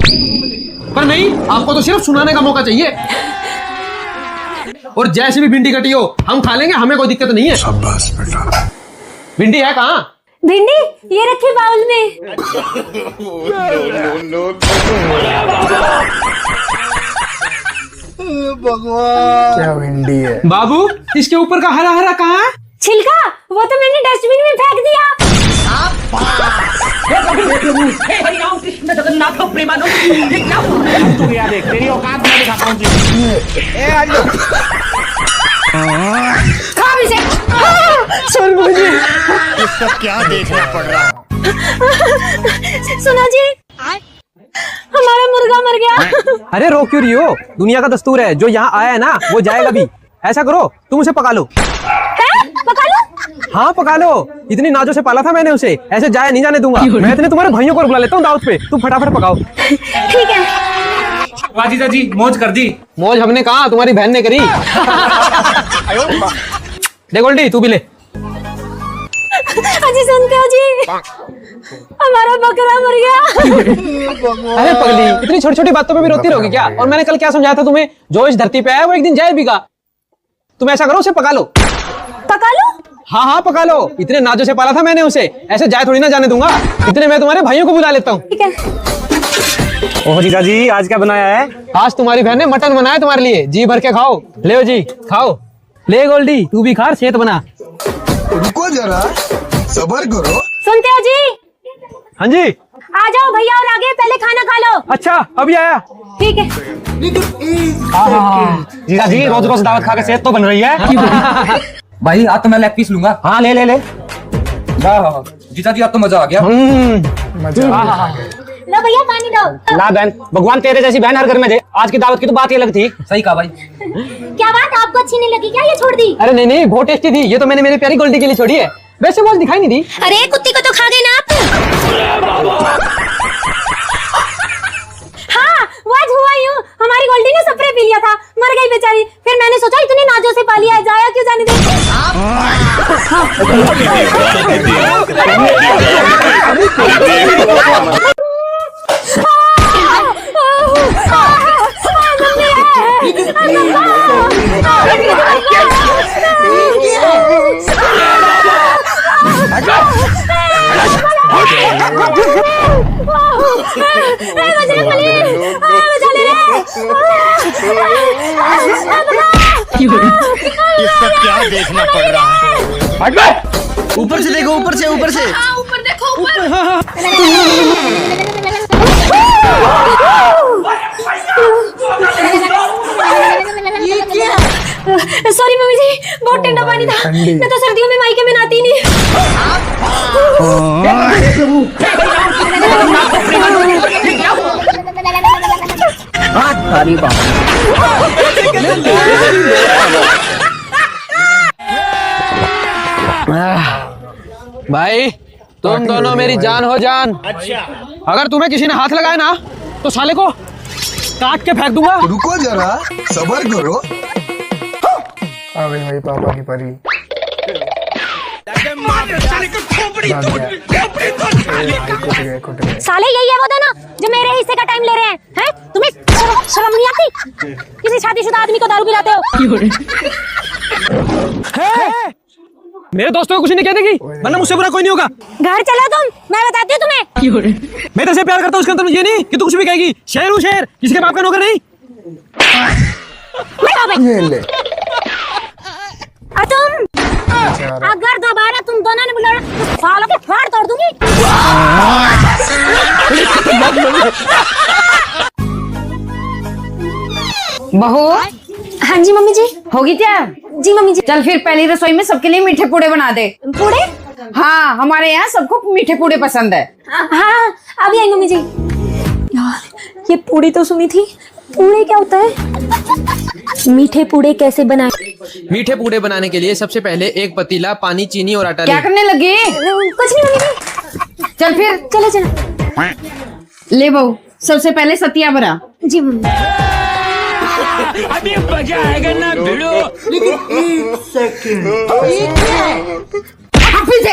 पर नहीं, आपको तो सिर्फ सुनाने का मौका चाहिए। और जैसे भी भिंडी कटी हो हम खा लेंगे, हमें कोई दिक्कत नहीं है। शाबाश बेटा। भिंडी है कहाँ? भिंडी ये रखी बाउल में। नो नो भगवान। क्या भिंडी है? बाबू इसके ऊपर का हरा हरा कहाँ है? छिलका वो तो मैंने डस्टबिन में फेंक दिया। नहीं मानूंगी। क्या तू यार देख तेरी औकात मैं दिखाता हूँ सुन मुझे इसका क्या देखना पड़ रहा है। सुना जी, हमारा मुर्गा मर गया। अरे रो क्यों रही हो? दुनिया का दस्तूर है, जो यहाँ आया है ना वो जाएगा भी। ऐसा करो तुम उसे पका लो। पका लो? हाँ पका लो, इतनी नाजों से पाला था मैंने उसे, ऐसे जाया नहीं जाने दूंगा। मैं इतने तुम्हारे भाइयों को बुला लेता हूँ दावत पे, तुम फटाफट पकाओ। ठीक है। वाह जीजा जी, मौज कर दी। मौज हमने कहा, तुम्हारी बहन ने करी। ले गोल्डी तू भी ले। अजी सुनते हो जी, हमारा बकरा मर गया। अरे पगली, इतनी छोटी छोटी बातों पे भी रोती रहोगी क्या? और मैंने कल क्या समझाया था तुम्हें, जो इस धरती पे आया वो एक दिन जाए भी। तुम ऐसा करो उसे पका लो। पका लो? हाँ हाँ पका लो, इतने नाजों से पाला था मैंने उसे, ऐसे जाए थोड़ी ना जाने दूंगा। इतने मैं तुम्हारे भाइयों को बुला लेता हूँ। ठीक है। ओह जीजा जी, आज क्या बनाया है? आज तुम्हारी बहन ने मटन बनाया तुम्हारे लिए, जी भर के खाओ। ले जी खाओ। ले गोल्डी तू भी खा, सेहत बना। रुको जरा, सबर करो। सुनते हो जी? हाँ जी। आ जाओ भैया और आगे, पहले खाना खा लो। अच्छा अभी आया। ठीक है। जीजा जी, रोज रोज दावत खा के सेहत तो बन रही है। भाई आज तो मैं लेग पीस लूंगा। हाँ ले ले ले। वाह जीजा जी, अब तो मजा आ गया। लो भैया पानी दो। ला बहन, भगवान तेरे जैसी बहन हर घर में दे। आज की दावत की तो बात ही अलग थी। सही कहा भाई। क्या बात, आपको अच्छी नहीं लगी क्या? ये छोड़ दी? अरे नहीं नहीं, बहुत टेस्टी थी, ये तो मैंने मेरी प्यारी गोल्डी के लिए छोड़ी है। वैसे वो दिखाई नहीं दी। अरे कुत्ती को तो खा गए ना आप। हाँ वो आज हुआ यूं, हमारी गोल्डी ने स्प्रे पी लिया था, मर गई बेचारी। फिर मैंने सोचा इतनी नाजों से पाली है, जाया क्यों जाने दे। इसका क्या देखना पड़ रहा है। ऊपर से देखो, ऊपर से, ऊपर से। ऊपर देखो, ऊपर। ये क्या? सॉरी मम्मी जी, बहुत ठंडा पानी था। मैं तो सर्दियों में मायके में नहाती नहीं। भाई तुम दोनों मेरी जान हो जान। अच्छा, अगर तुम्हें किसी ने हाथ लगाया ना तो साले को काट के फेंक दूंगा। रुको जरा, सबर करो। अबे भाई पापा की परी। साले यही है वो था ना जो मेरे हिस्से का टाइम ले रहे हैं? तुम्हें शर्म नहीं आती? किसी शादीशुदा आदमी को दारू पिलाते हो। मेरे दोस्तों को कुछ नहीं कहने की, वरना मुझसे बुरा कोई नहीं होगा। घर चलो तुम, मैं बताती हूँ तुम्हें। मैं तो प्यार करता हूँ, उसके अंदर ये नहीं कि तू कुछ भी कहेगी। शेर हूँ शेर, किसी के बाप का नौकर नहीं। ये ले। तुम अगर दोबारा तुम दोनों ने बुलाया तो सालों के फाड़ तोड़ दूंगी। बहू। हाँ जी मम्मी जी। होगी क्या? जी मम्मी जी। चल फिर पहली रसोई में सबके लिए मीठे पूड़े बना दे। पूड़े? हाँ, हमारे यहाँ सबको मीठे पूड़े पसंद है। हाँ अभी आई मम्मी जी। यार ये पूड़ी तो सुनी थी, पूड़े क्या होता है? मीठे पूड़े कैसे बनाए? मीठे पूड़े बनाने के लिए सबसे पहले एक पतीला, पानी, चीनी और आटा क्या करने लगी? कुछ नहीं मम्मी जी। चल फिर चलो चलो। ले बहू, सबसे पहले सतिया बना। जी मम्मी। अभी मजा आएगा ना भिड़ो। फिर से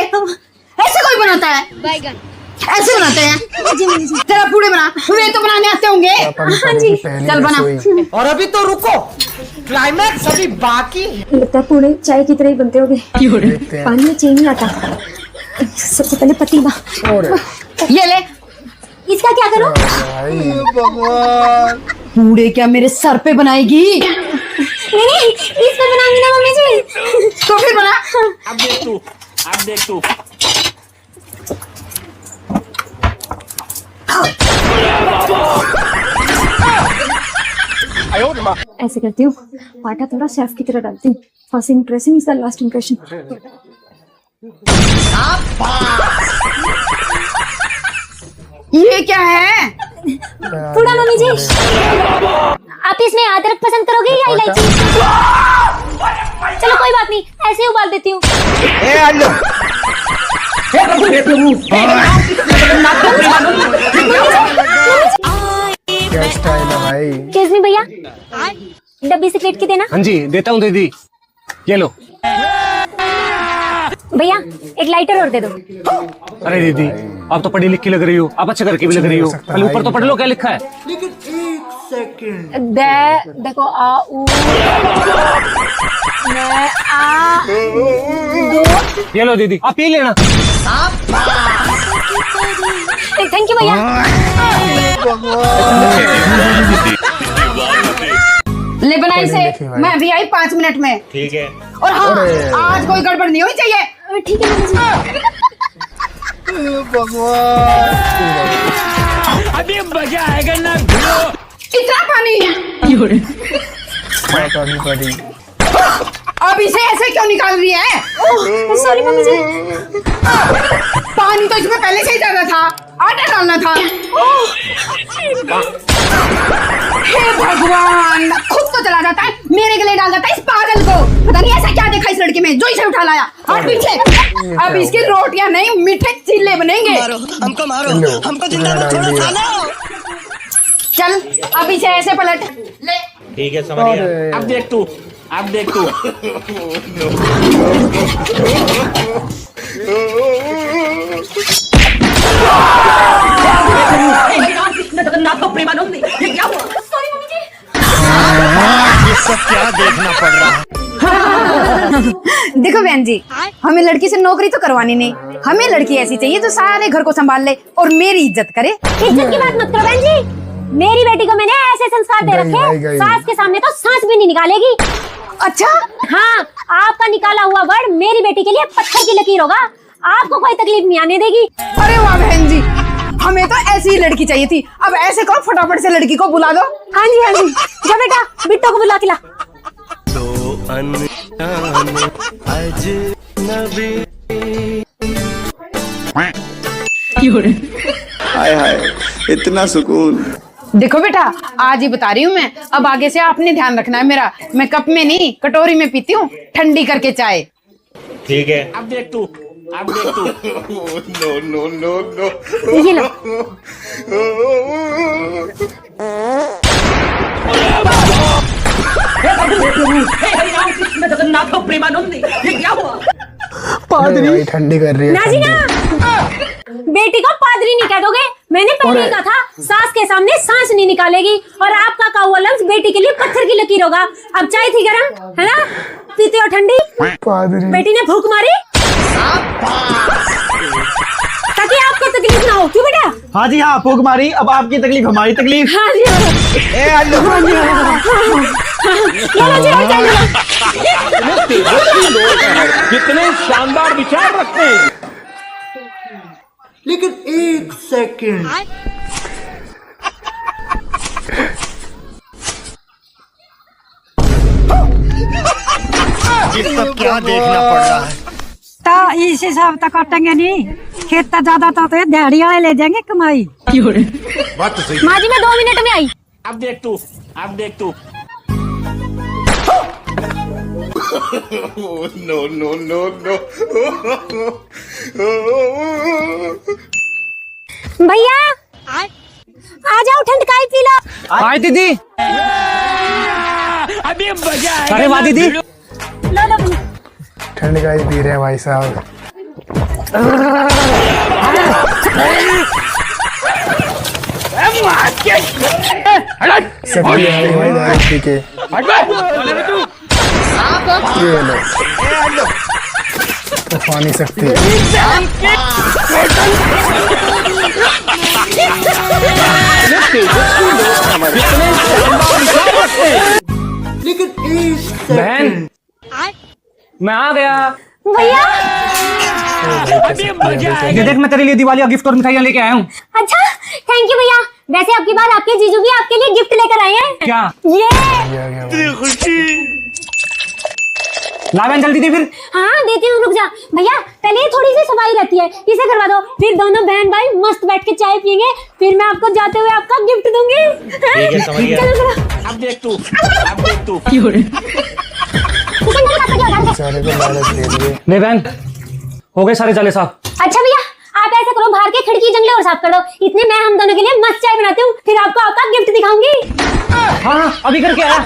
ऐसे कोई बनाता है? बैगन ऐसे बनाते हैं? जी मम्मी जी। तेरा पूड़े बना, वे तो बनाने आते होंगे। हाँ जी। चल बना। और अभी तो रुको, क्लाइमैक्स अभी बाकी। लगता है पूड़े चाय की तरह ही बनते होंगे। पानी, चीनी, आटा। सबसे पहले पतीला। ये ले। इसका क्या करूं? पूड़े क्या मेरे सर पे बनाएगी? नहीं इस पे बनाऊंगी ना मम्मी जी। तो फिर बना। अब देख तू, अब देख तू। ऐसे करती हूँ, आटा थोड़ा शेफ की तरह डालती हूँ। First impression is the last impression. ये क्या है? थोड़ा मम्मी जी, आप इसमें अदरक पसंद करोगे या इलायची? चलो कोई बात नहीं, ऐसे ही उबाल देती हूँ। क्या स्टाइल है भाई। केसमी भैया, डब्बी से प्लेट की देना। हाँ जी देता हूँ दीदी, ये लो। भैया एक लाइटर और दे दो। अरे दीदी आप तो पढ़ी लिखी लग रही हो, आप अच्छा करके भी लग रही हो। पहले ऊपर तो पढ़ लो क्या लिखा है। लेकिन एक सेकंड, देखो आ उ मैं आ दो। ये लो दीदी, आप पी लेना। थैंक यू भैया। ले बनाई से मैं अभी आई 5 मिनट में। ठीक है। और हाँ, आज कोई गड़बड़ नहीं होनी चाहिए। ठीक है अभी मजा आएगा ना। इतना पानी अब इसे ऐसे क्यों निकाल रही है? सॉरी मम्मी जी। पानी तो इसमें पहले से ही ज्यादा था, आटा डालना था। हे भगवान, खुद तो चला जाता है, मेरे गले डाल देता है इस पागल को। पता नहीं ऐसा क्या देखा इस लड़के में, जो इसे उठा लाया। और पीछे अब इसकी रोटियां नहीं, मीठे चिल्ले बनेंगे। हमको मारो, हमको जिंदा मत छोड़ो, खाना। चल अब इसे ऐसे पलट ले। ठीक है समझ गया। अब देख तू, अब देख तू। ये सब क्या देखना पड़ रहा है। देखो बहन जी, हमें लड़की से नौकरी तो करवानी नहीं, हमें लड़की ऐसी चाहिए जो सारे घर को संभाल ले और मेरी इज्जत करे। इज्जत की बात मत करो बहन जी, मेरी बेटी को मैंने ऐसे संस्कार दे रखे, सास के सामने तो सांस भी नहीं निकालेगी। अच्छा हाँ, आपका निकाला हुआ वर्ड मेरी बेटी के लिए पत्थर की लकीर होगा, आपको कोई तकलीफ नहीं आने देगी। अरे वाह बहन जी, हमें तो ऐसी ही लड़की चाहिए थी। अब ऐसे करो, फटाफट से लड़की को बुला दो। हाँ जी हाँ जी, जा बेटा बिट्टो को बुला के ला। दो अनजान अजनबी। हाय हाय इतना सुकून। देखो बेटा, आज ही बता रही हूँ मैं, अब आगे से आपने ध्यान रखना है मेरा। मैं कप में नहीं कटोरी में पीती हूँ, ठंडी करके चाय। ठीक है। अब देख तू, अब देख तू। No no no no. ये लो। पादरी ठंडी कर रही है। ना जी ना, बेटी को पादरी नहीं कह दोगे। मैंने पहले ही कहा था, सास के सामने सांस नहीं निकालेगी। और आपका कहा हुआ लफ्ज बेटी के लिए पत्थर की लकीर होगा। अब चाय थी गरम, है ना, पीते हो ठंडी। बेटी ने भूख मारी ताकि आपको तकलीफ ना हो। क्यों बेटा? हाँ जी हाँ, फूक मारी, अब आपकी तकलीफ हमारी तकलीफ। हाँ जी कितने शानदार विचार रखते हैं। लेकिन एक सेकंड, ये सब क्या देखना पड़ रहा है। तो इस हिसाब तक कटेंगे नहीं, खेत तो ज्यादा तो दिहाड़ी वाले ले जाएंगे कमाई। बात तो सही। माँ जी मैं 2 मिनट में आई। अब देख तू, अब देख तू। No no no no. भैया आ जाओ, ठंड का ही पी लो। आए दीदी। अभी मजा आएगा। अरे वाह दीदी, लो लो। ठंड का ही पी रहे हैं भाई साहब। सब्जी आ गई भाई दारू पी के। ये लो तूफानी शक्ति। लेकिन एक बहन मैं आ गया। भैया ये देख, मैं तेरे लिए दिवाली का गिफ्ट और मिठाइयाँ लेके आया हूँ। अच्छा थैंक यू भैया, वैसे अब की बार आपके जीजू भी आपके लिए गिफ्ट लेकर आए हैं। क्या? ये खुशी ला बहन जल्दी दे फिर। हाँ देती हूँ, रुक जा भैया, पहले ये थोड़ी सी सफाई रहती है, इसे करवा दो, फिर दोनों बहन भाई मस्त बैठ के चाय पियेंगे, फिर मैं आपको जाते हुए आपका गिफ्ट दूंगी। ठीक है, समझ गया। चलो अब देख तू। ले बहन, हो गए सारे जाले साफ। अच्छा भैया, आप ऐसा करो, बाहर के खिड़की जंगले और साफ कर दो, इतने मैं हम दोनों के लिए मस्त चाय बनाती हूँ, फिर आपको आपका गिफ्ट दिखाऊंगी। हाँ अभी करके आया।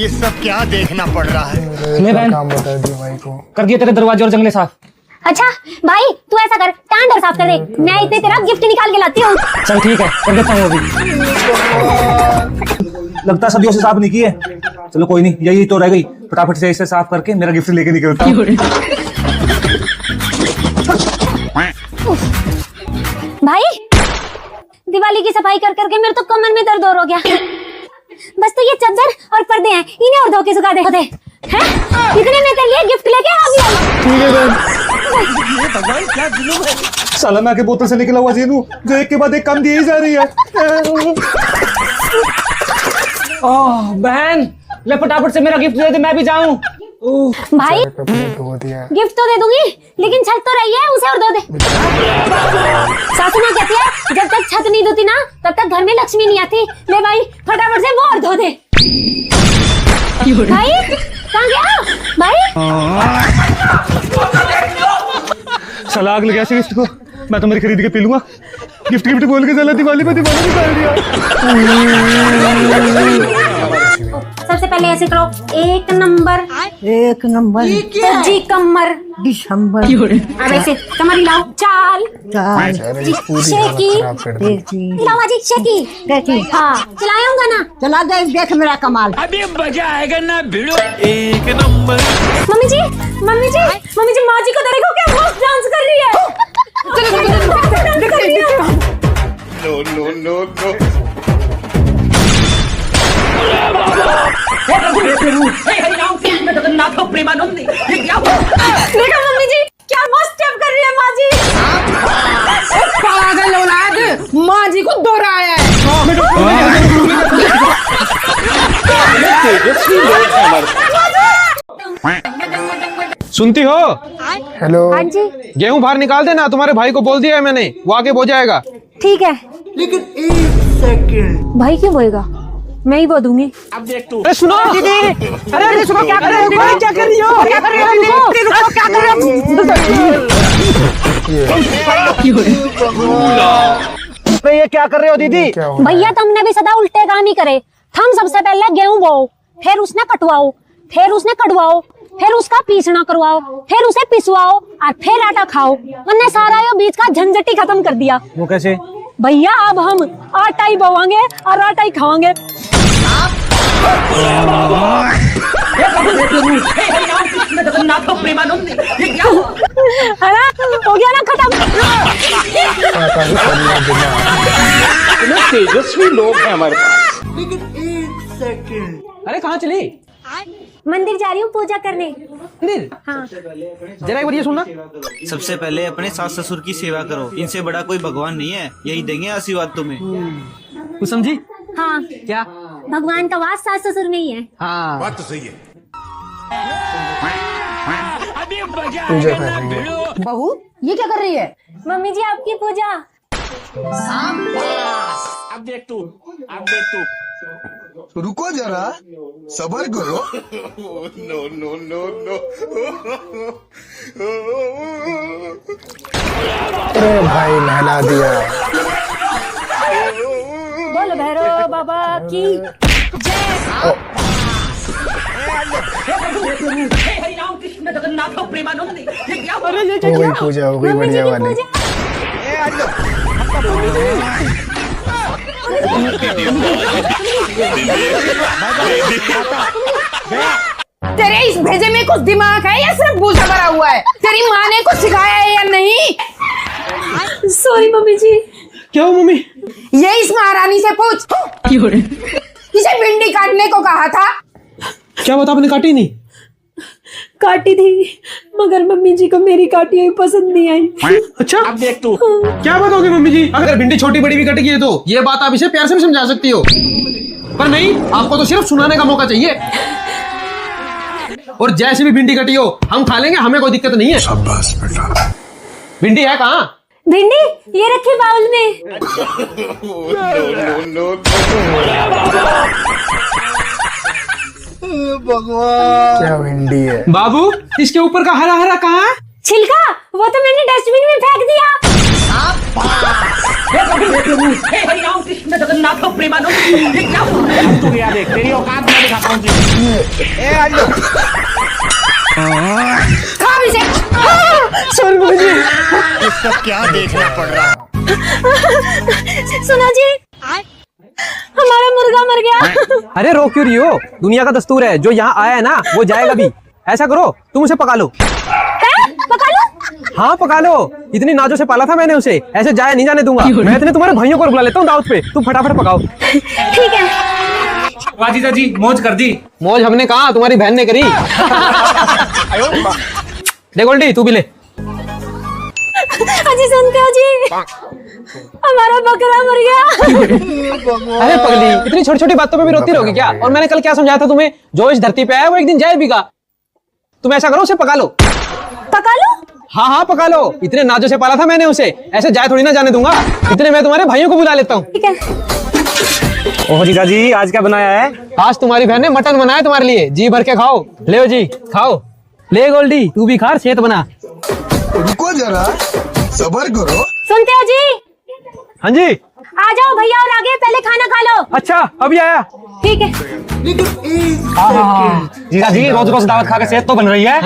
ये सब क्या देखना पड़ रहा है। ले बहन, काम बता दिया भाई को। कर दिए तेरे दरवाजे और जंगले साफ। अच्छा भाई, तू ऐसा कर, टांड और साफ कर दे, मैं इतने तेरा गिफ्ट निकाल के लाती हूँ। चल ठीक है, कर देता हूँ अभी। लगता है सदियों से साफ नहीं की है। चलो कोई नहीं, यही तो रह गई, फटाफट से इसे साफ करके मेरा गिफ्ट लेके निकलता हूँ। भाई, दिवाली की सफाई कर करके मेरे तो कमर में दर्द और हो गया। बस तो ये चादर और पर्दे हैं, इन्हें और धो के सुखा दे हैं? इतने में तेरे लिए गिफ्ट लेके आ गया। ये भगवान क्या जुलूम है। साला मैं के बोतल से निकला हुआ जीनू जो एक के बाद एक काम दिए ही जा रही है। ओह बहन, ले फटाफट से मेरा गिफ्ट दे दे, मैं भी जाऊं। भाई गिफ्ट तो दे दूंगी, लेकिन छत तो रही है, उसे और धो दे। सासू माँ कहती है जब तक छत नहीं धोती ना तब तक घर में लक्ष्मी नहीं आती। ले भाई फटाफट से वो और धो दे। भाई कहाँ गया भाई? साला आग लगा लिस्ट को, मैं तो मेरी खरीद के पी लूंगा। गिफ्ट गिफ्ट बोल के चला दिवाली पे दीवाना निकाल दिया। सबसे पहले ऐसे करो, एक नंबर जी कमर दिसंबर। अब ऐसे कमर हिलाओ, चाल शेकी हिलाओ जी, शेकी। हाँ चलाऊंगा ना, चला दे, देख मेरा कमाल। अभी मजा आएगा ना भिड़ो। एक नंबर। मम्मी जी मम्मी जी मम्मी जी, माँ जी को देखो क्या मस्त डांस कर रही है। No no no no. देखो मम्मी जी क्या मस्त स्टेप कर रही है माँ जी। पागल औलाद, माँ जी को दोहराया है। सुनती हो? हेलो। हाँ जी। गेहूं बाहर निकाल देना, तुम्हारे भाई को बोल दिया है मैंने, वो आगे बो जाएगा। ठीक है, लेकिन 1 सेकंड। भाई क्यों बोएगा, मैं ही बो दूंगी। अब देख तू। अरे सुनो दीदी, अरे सुनो, क्या कर रहे हो? क्या कर रही हो? क्या कर रही हो दीदी? रुको, क्या कर रहे हो? ये क्या कर रहे हो दीदी? भैया तुमने भी सदा उल्टे काम ही करे। हम सबसे पहले गेहूं बोओ, फिर उसने कटवाओ, फिर उसने कटवाओ, फिर उसका पीसना करवाओ, फिर उसे पिसवाओ और फिर आटा खाओ, वरना सारा ये बीच का झंझट ही खत्म कर दिया। वो कैसे? भैया अब हम आटा ही बोवांगे और आटा ही खावांगे। हो गया ना खत्म। तेजस्वी लोग हैं हमारे पास। लेकिन 1 सेकंड। अरे कहाँ चली? मंदिर जा रही हूँ पूजा करने। मंदिर? हाँ। जरा एक बार ये सुनना। सबसे पहले अपने सास ससुर की सेवा करो, इनसे बड़ा कोई भगवान नहीं है, यही देंगे आशीर्वाद तुम्हें। तू समझी? हाँ, क्या? भगवान का वास सास ससुर में ही है। हाँ बात तो सही है। अभी मजा पूजा आएगा कर ना रही है। भिड़ो। बहू ये क्या कर रही है? मम्मी जी आपकी पूजा। अब देख तू। अब देख तू। रुको जरा, सबर करो। No no no no. अरे भाई नहला दिया। बोल भैरव बाबा की हो गई पूजा, हो गई बढ़िया वाली। तेरे इस भेजे में कुछ दिमाग है या सिर्फ भूसा भरा हुआ है? तेरी माँ ने कुछ सिखाया है या नहीं? सॉरी मम्मी जी। क्या हो मम्मी? ये इस महारानी से पूछ। इसे भिंडी काटने को कहा था। क्या बता, आपने काटी नहीं? काटी थी, मगर मम्मी जी को मेरी काटी हुई पसंद नहीं आई। अच्छा, अब देख तू क्या बात होगी मम्मी जी, अगर भिंडी छोटी बड़ी भी कटेगी तो ये बात आप इसे प्यार से भी समझा सकती हो, पर नहीं, आपको तो सिर्फ सुनाने का मौका चाहिए। और जैसे भी भिंडी कटी हो हम खा लेंगे, हमें कोई दिक्कत नहीं है। शाबाश बेटा। भिंडी है कहाँ? भिंडी ये रखी बाउल में। भगवान, क्या भिंडी है बाबू, इसके ऊपर का हरा हरा कहाँ है? छिलका वो तो मैंने डस्टबिन में फेंक दिया। तेरी औकात मैं दिखाता हूँ। सॉरी मुझे इसका क्या देखना पड़ रहा है। सुनो जी, हमारा मुर्गा मर गया। अरे रो क्यों रही हो, दुनिया का दस्तूर है, जो यहाँ आया है ना वो जाएगा भी। ऐसा करो तुम उसे पका लो। पका लो? हाँ पका लो, इतनी नाजों से पाला था मैंने उसे, ऐसे जाया नहीं जाने दूंगा। मैं इतने तुम्हारे भाइयों को बुला लेता हूँ दावत पे, तुम फटाफट पकाओ। ठीक है। जीजा जी मौज कर दी। मौज हमने कहा, तुम्हारी बहन ने करी। दे गोल्डी तू भी ले। अजी सुनते हो जी, हमारा बकरा मर गया। अरे पगली, इतनी छोटी छोटी बातों पे भी रोती रहोगी क्या? और मैंने कल क्या समझाया था तुम्हें, जो इस धरती पे आया वो एक दिन जाए भी का। तुम ऐसा करो उसे पका लो। पका लो? हाँ हाँ पका लो, इतने नाजों से पाला था मैंने उसे, ऐसे जाए थोड़ी ना जाने दूंगा। इतने मैं तुम्हारे भाइयों को बुला लेता हूँ। ठीक है। ओह जीजा जी, आज क्या बनाया है? आज तुम्हारी बहन ने मटन बनाया तुम्हारे लिए, जी भर के खाओ। ले जी खाओ। ले गोल्डी तू भी खा, सेहत बना। रुको जरा, सबर करो। सुनते हो जी? हाँ जी। आ जाओ भैया और आगे, पहले खाना खा लो। अच्छा अभी आया। ठीक है। जीजा जी रोज रोज दावत खा के सेहत तो बन रही है।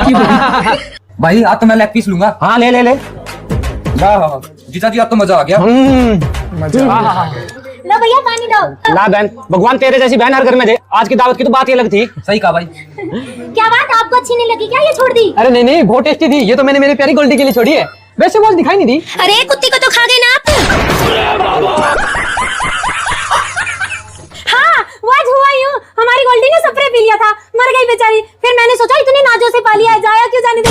भाई आज तो मैं लेग पीस लूंगा। हाँ ले ले ले। जीजा जी अब तो मजा आ गया। लो भैया पानी दो। ला बहन, भगवान तेरे जैसी बहन हर घर में दे। आज की दावत की तो बात ही अलग थी। सही कहा भाई। क्या बात, आपको अच्छी नहीं लगी क्या ये छोड़ दी? अरे नहीं नहीं, बहुत टेस्टी थी, ये तो मैंने मेरी प्यारी गोल्डी के लिए छोड़ी है। वैसे मौज दिखाई नहीं दी। अरे कुत्ती को तो खा गए ना आप। हाँ वो आज हुआ यूं, हमारी गोल्डी ने स्प्रे पी लिया था, मर गई बेचारी। फिर मैंने सोचा इतनी नाजों से पाली है, जाया क्यों जाने दे।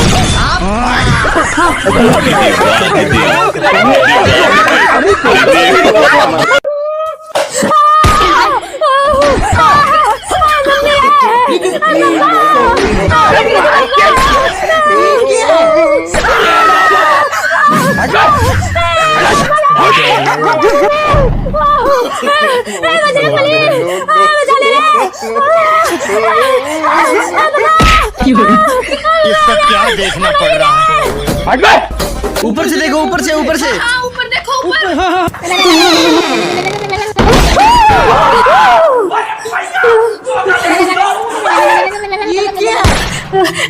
इसका क्या देखना पड़ रहा है। ऊपर से देखो, ऊपर से, ऊपर से। ऊपर देखो, ऊपर। ये क्या?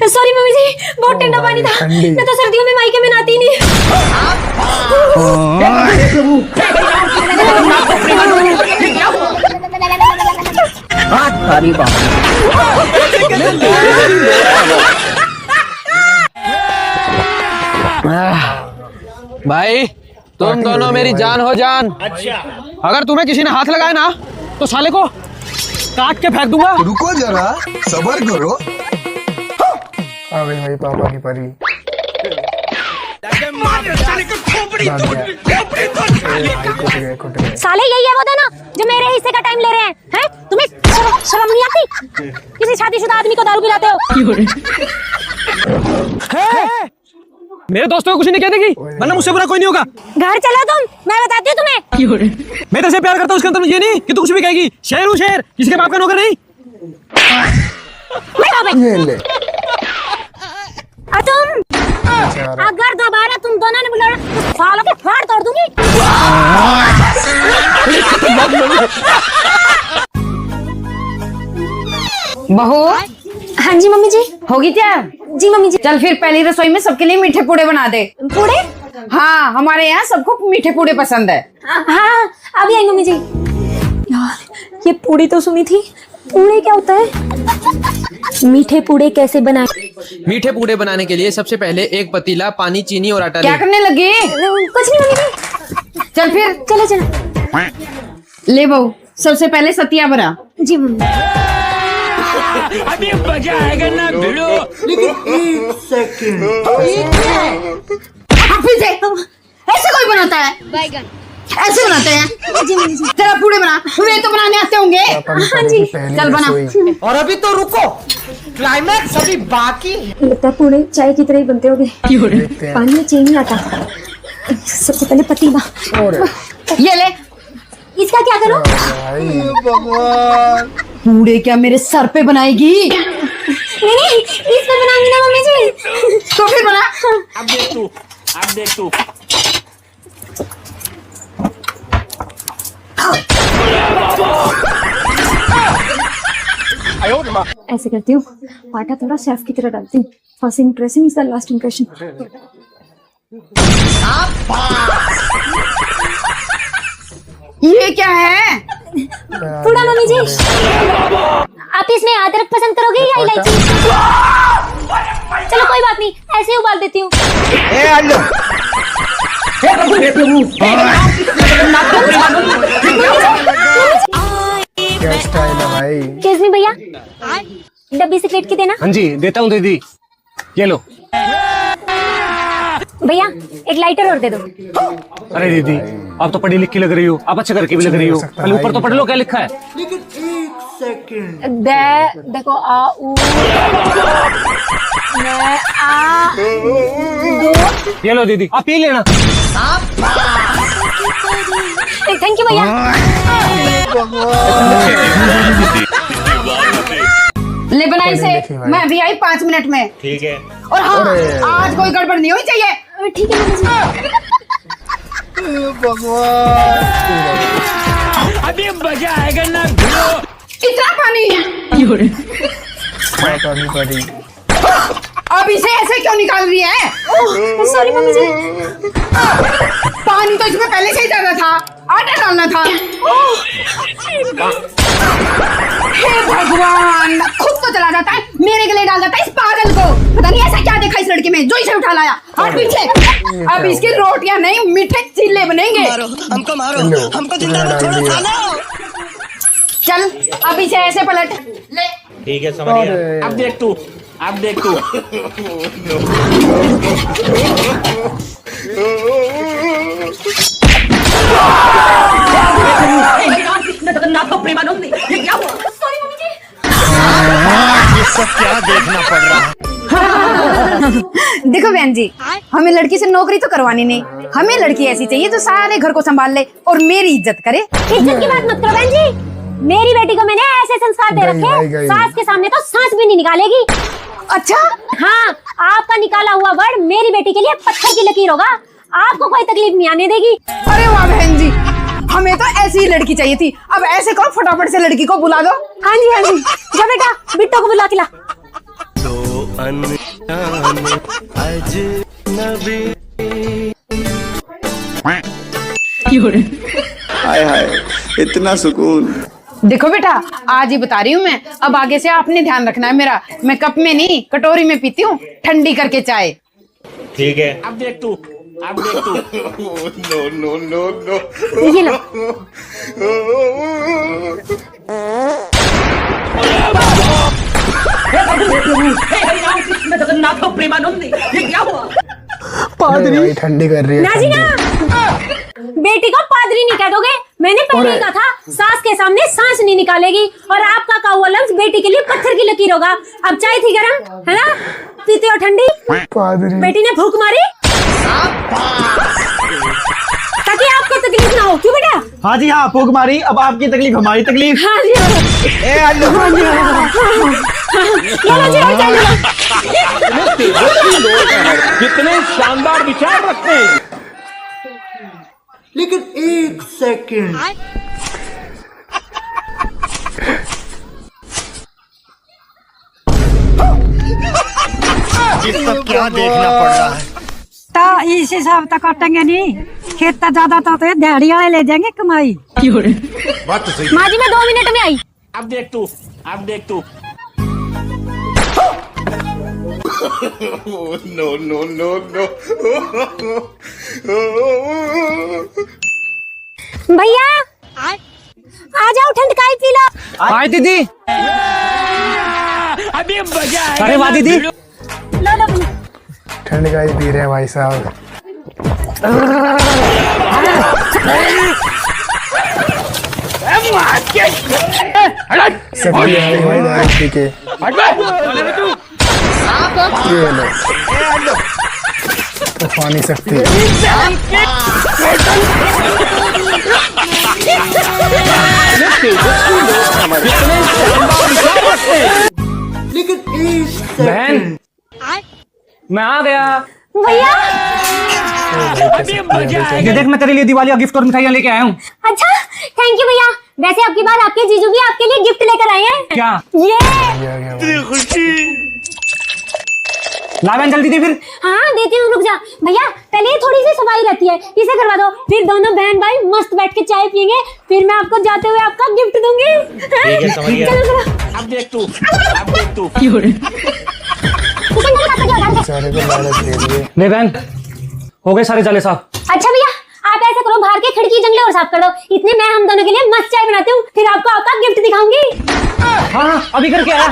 सॉरी मम्मी जी, बहुत ठंडा पानी था, मैं तो सर्दियों में मायके में नहाती नहीं। भाई तुम दोनों मेरी जान हो जान। अच्छा। अगर तुम्हें किसी ने हाथ लगाया ना तो साले को काट के फेंक दूंगा। रुको जरा, सबर करो। अबे भाई पापा की परी। साले यही है वो दोनों जो मेरे हिस्से का टाइम ले रहे हैं। तुम्हें शर्म नहीं आती? किसी शादीशुदा आदमी को दारू पिलाते हो। मेरे दोस्तों को कुछ नहीं कह देगी, वरना मुझसे बुरा कोई नहीं होगा। घर चलो तुम, मैं बताती हूँ तुम्हें। मैं तेरे से प्यार करता हूँ, उसके अंदर ये नहीं कि तू कुछ भी कहेगी। शेर हूँ शेर, किसी के बाप का नौकर नहीं। तुम अगर दोबारा तुम दोनों ने बुलाया तो सालों के फाड़ तोड़ दूंगी। बहू। हाँ जी मम्मी जी। होगी क्या? जी मम्मी जी। चल फिर पहली रसोई में सबके लिए मीठे पूड़े बना दे। पूड़े? हाँ हमारे यहाँ सबको मीठे पूड़े पसंद है। हाँ अभी आई मम्मी जी। यार ये पूड़ी तो सुनी थी, पूड़े क्या होता है? मीठे पूड़े कैसे बनाए? मीठे पूड़े बनाने के लिए सबसे पहले एक पतीला पानी, चीनी और आटा। क्या करने लगे? कुछ नहीं मम्मी जी। चल फिर चलो चलो। ले बहू, सबसे पहले सतिया भरा। जी मम्मी। अभी मजा आएगा ना भिड़ो। लेकिन एक सेकंड पीछे ऐसे कोई बनाता है? बैगन ऐसे बनाते हैं? तेरा पूड़े बना, वे तो बनाने आते होंगे। हाँ जी, चल बना। और अभी तो रुको, क्लाइमैक्स अभी बाकी है। लगता है पूड़े चाय की तरह ही बनते होंगे। पानी में चीनी आता। सबसे पहले पतीला। ये ले, इसका क्या करूं? भगवान, पूड़े क्या मेरे सर पे बनाएगी? नहीं, इस पे बनाऊंगी ना मम्मी जी। तो फिर बना। अब देख तू, अब देख तू। ऐसे करती हूँ, आटा थोड़ा शेफ की तरह डालती हूँ। First impression is the last impression. ये क्या है? थोड़ा मम्मी जी, आप इसमें अदरक पसंद करोगे या इलायची? चलो कोई बात नहीं, ऐसे ही उबाल देती हूँ। क्या स्टाइल है भाई। केसमी भैया, डब्बी सिगरेट की देना। हाँ जी देता हूँ दीदी, ये लो। भैया एक लाइटर और दे दो। अरे दीदी आप तो पढ़ी लिखी लग रही हो, आप अच्छे करके भी लग रही हो। पहले ऊपर तो पढ़ लो क्या लिखा है। लेकिन एक सेकंड देखो आ उ मैं आ दो। ये लो दीदी, आप ये लेना। थैंक यू भैया। ले बना इसे, मैं भी आई 5 मिनट में। ठीक है। और हाँ, आज कोई गड़बड़ नहीं होनी चाहिए। ठीक है अभी मजा आएगा ना भिड़ो। इतना पानी। अब इसे ऐसे क्यों निकाल रही है? सॉरी मम्मी जी। पानी तो इसमें पहले से ही डालना था, आटा डालना था। हे भगवान, खुद तो चला जाता है, मेरे गले डाल जाता है इस पागल को। पता नहीं ऐसा क्या देखा इस लड़के में, जो इसे उठा लाया। और पीछे अब इसकी रोटियां नहीं, मीठे चिल्ले बनेंगे। हमको मारो, हमको जिंदा मत छोड़ो, खाना। चल अब इसे ऐसे पलट ले। ठीक है समझ गया। अब देख तू, अब देख तू। ये सब क्या देखना पड़ रहा है। देखो बहन जी, हमें लड़की से नौकरी तो करवानी नहीं, हमें लड़की ऐसी चाहिए जो सारे घर को संभाल ले और मेरी इज्जत करे। इज्जत की बात मत करो बहन जी। मेरी बेटी को मैंने ऐसे संस्कार दे रखे, सास के सामने तो सांस भी नहीं निकालेगी। अच्छा हाँ, आपका निकाला हुआ वर्ड मेरी बेटी के लिए पत्थर की लकीर होगा। आपको कोई तकलीफ नहीं आने देगी। अरे वाह बहन जी, हमें तो ऐसी ही लड़की चाहिए थी। अब ऐसे करो, फटाफट से लड़की को बुला दो। हाँ जी हाँ जी, जा बेटा बिट्टो को बुला के ला। दो अनजान अजनबी। हाय हाय इतना सुकून। देखो बेटा, आज ही बता रही हूँ मैं, अब आगे से आपने ध्यान रखना है मेरा। मैं कप में नहीं, कटोरी में पीती हूँ ठंडी करके चाय। ठीक है। अब देख तू, अब देख तू। No no no no. ये लो। पादरी ठंडी कर रही है। ना जी ना, बेटी को पादरी नहीं कह दोगे। मैंने पहले ही कहा था, सास के सामने सांस नहीं निकालेगी। और आपका कहा हुआ लफ्ज बेटी के लिए पत्थर की लकीर होगा। अब चाय थी गरम, है ना, पीते हो ठंडी। पादरी बेटी ने भूख मारी ताकि आपको तकलीफ ना हो। क्यों बेटा? हाँ जी हाँ, फूक मारी, अब आपकी तकलीफ हमारी तकलीफ। हाँ जी कितने शानदार विचार रखते हैं। लेकिन एक सेकंड ये सब क्या देखना पड़ रहा है। तो इस हिसाब तक काटेंगे नहीं, खेत तो ज्यादा तो दिहाड़ी वाले ले जाएंगे कमाई। बात तो सही। माँ जी मैं 2 मिनट में आई। अब देख तू, अब देख तू। No no no no. भैया आ जाओ, ठंड का ही पी लो। आए दीदी। अभी मजा आएगा। अरे वाह दीदी, लो लो भैया। ठंड का ही पी रहे हैं भाई साहब। सब ये है भाई दारू पी के। ये लो तूफानी शक्ति। बहन मैं आ गया भैया ये देख, मैं तेरे लिए दिवाली का गिफ्ट और मिठाइयाँ लेके आया हूँ। अच्छा थैंक यू भैया। वैसे आपकी बात आपके जीजू भी आपके लिए गिफ्ट लेकर आए हैं। क्या? ये ला बहन जल्दी दे फिर। हाँ देती हूँ, रुक जा भैया। पहले ये थोड़ी सी सफाई रहती है, इसे करवा दो, फिर दोनों बहन भाई मस्त बैठ के चाय पियेंगे, फिर मैं आपको जाते हुए आपका गिफ्ट दूंगी। ठीक है, समझ गया। चलो चलो। अब देख तू, अब देख तू। सारे को लालच दे दिए। ले बहन, हो गए सारे जाले साफ। अच्छा भैया आप ऐसा करो, बाहर के खिड़की जंगले और साफ कर दो, इतने मैं हम दोनों के लिए मस्त चाय बनाती हूँ, फिर आपको आपका गिफ्ट दिखाऊंगी। हाँ अभी करके आया।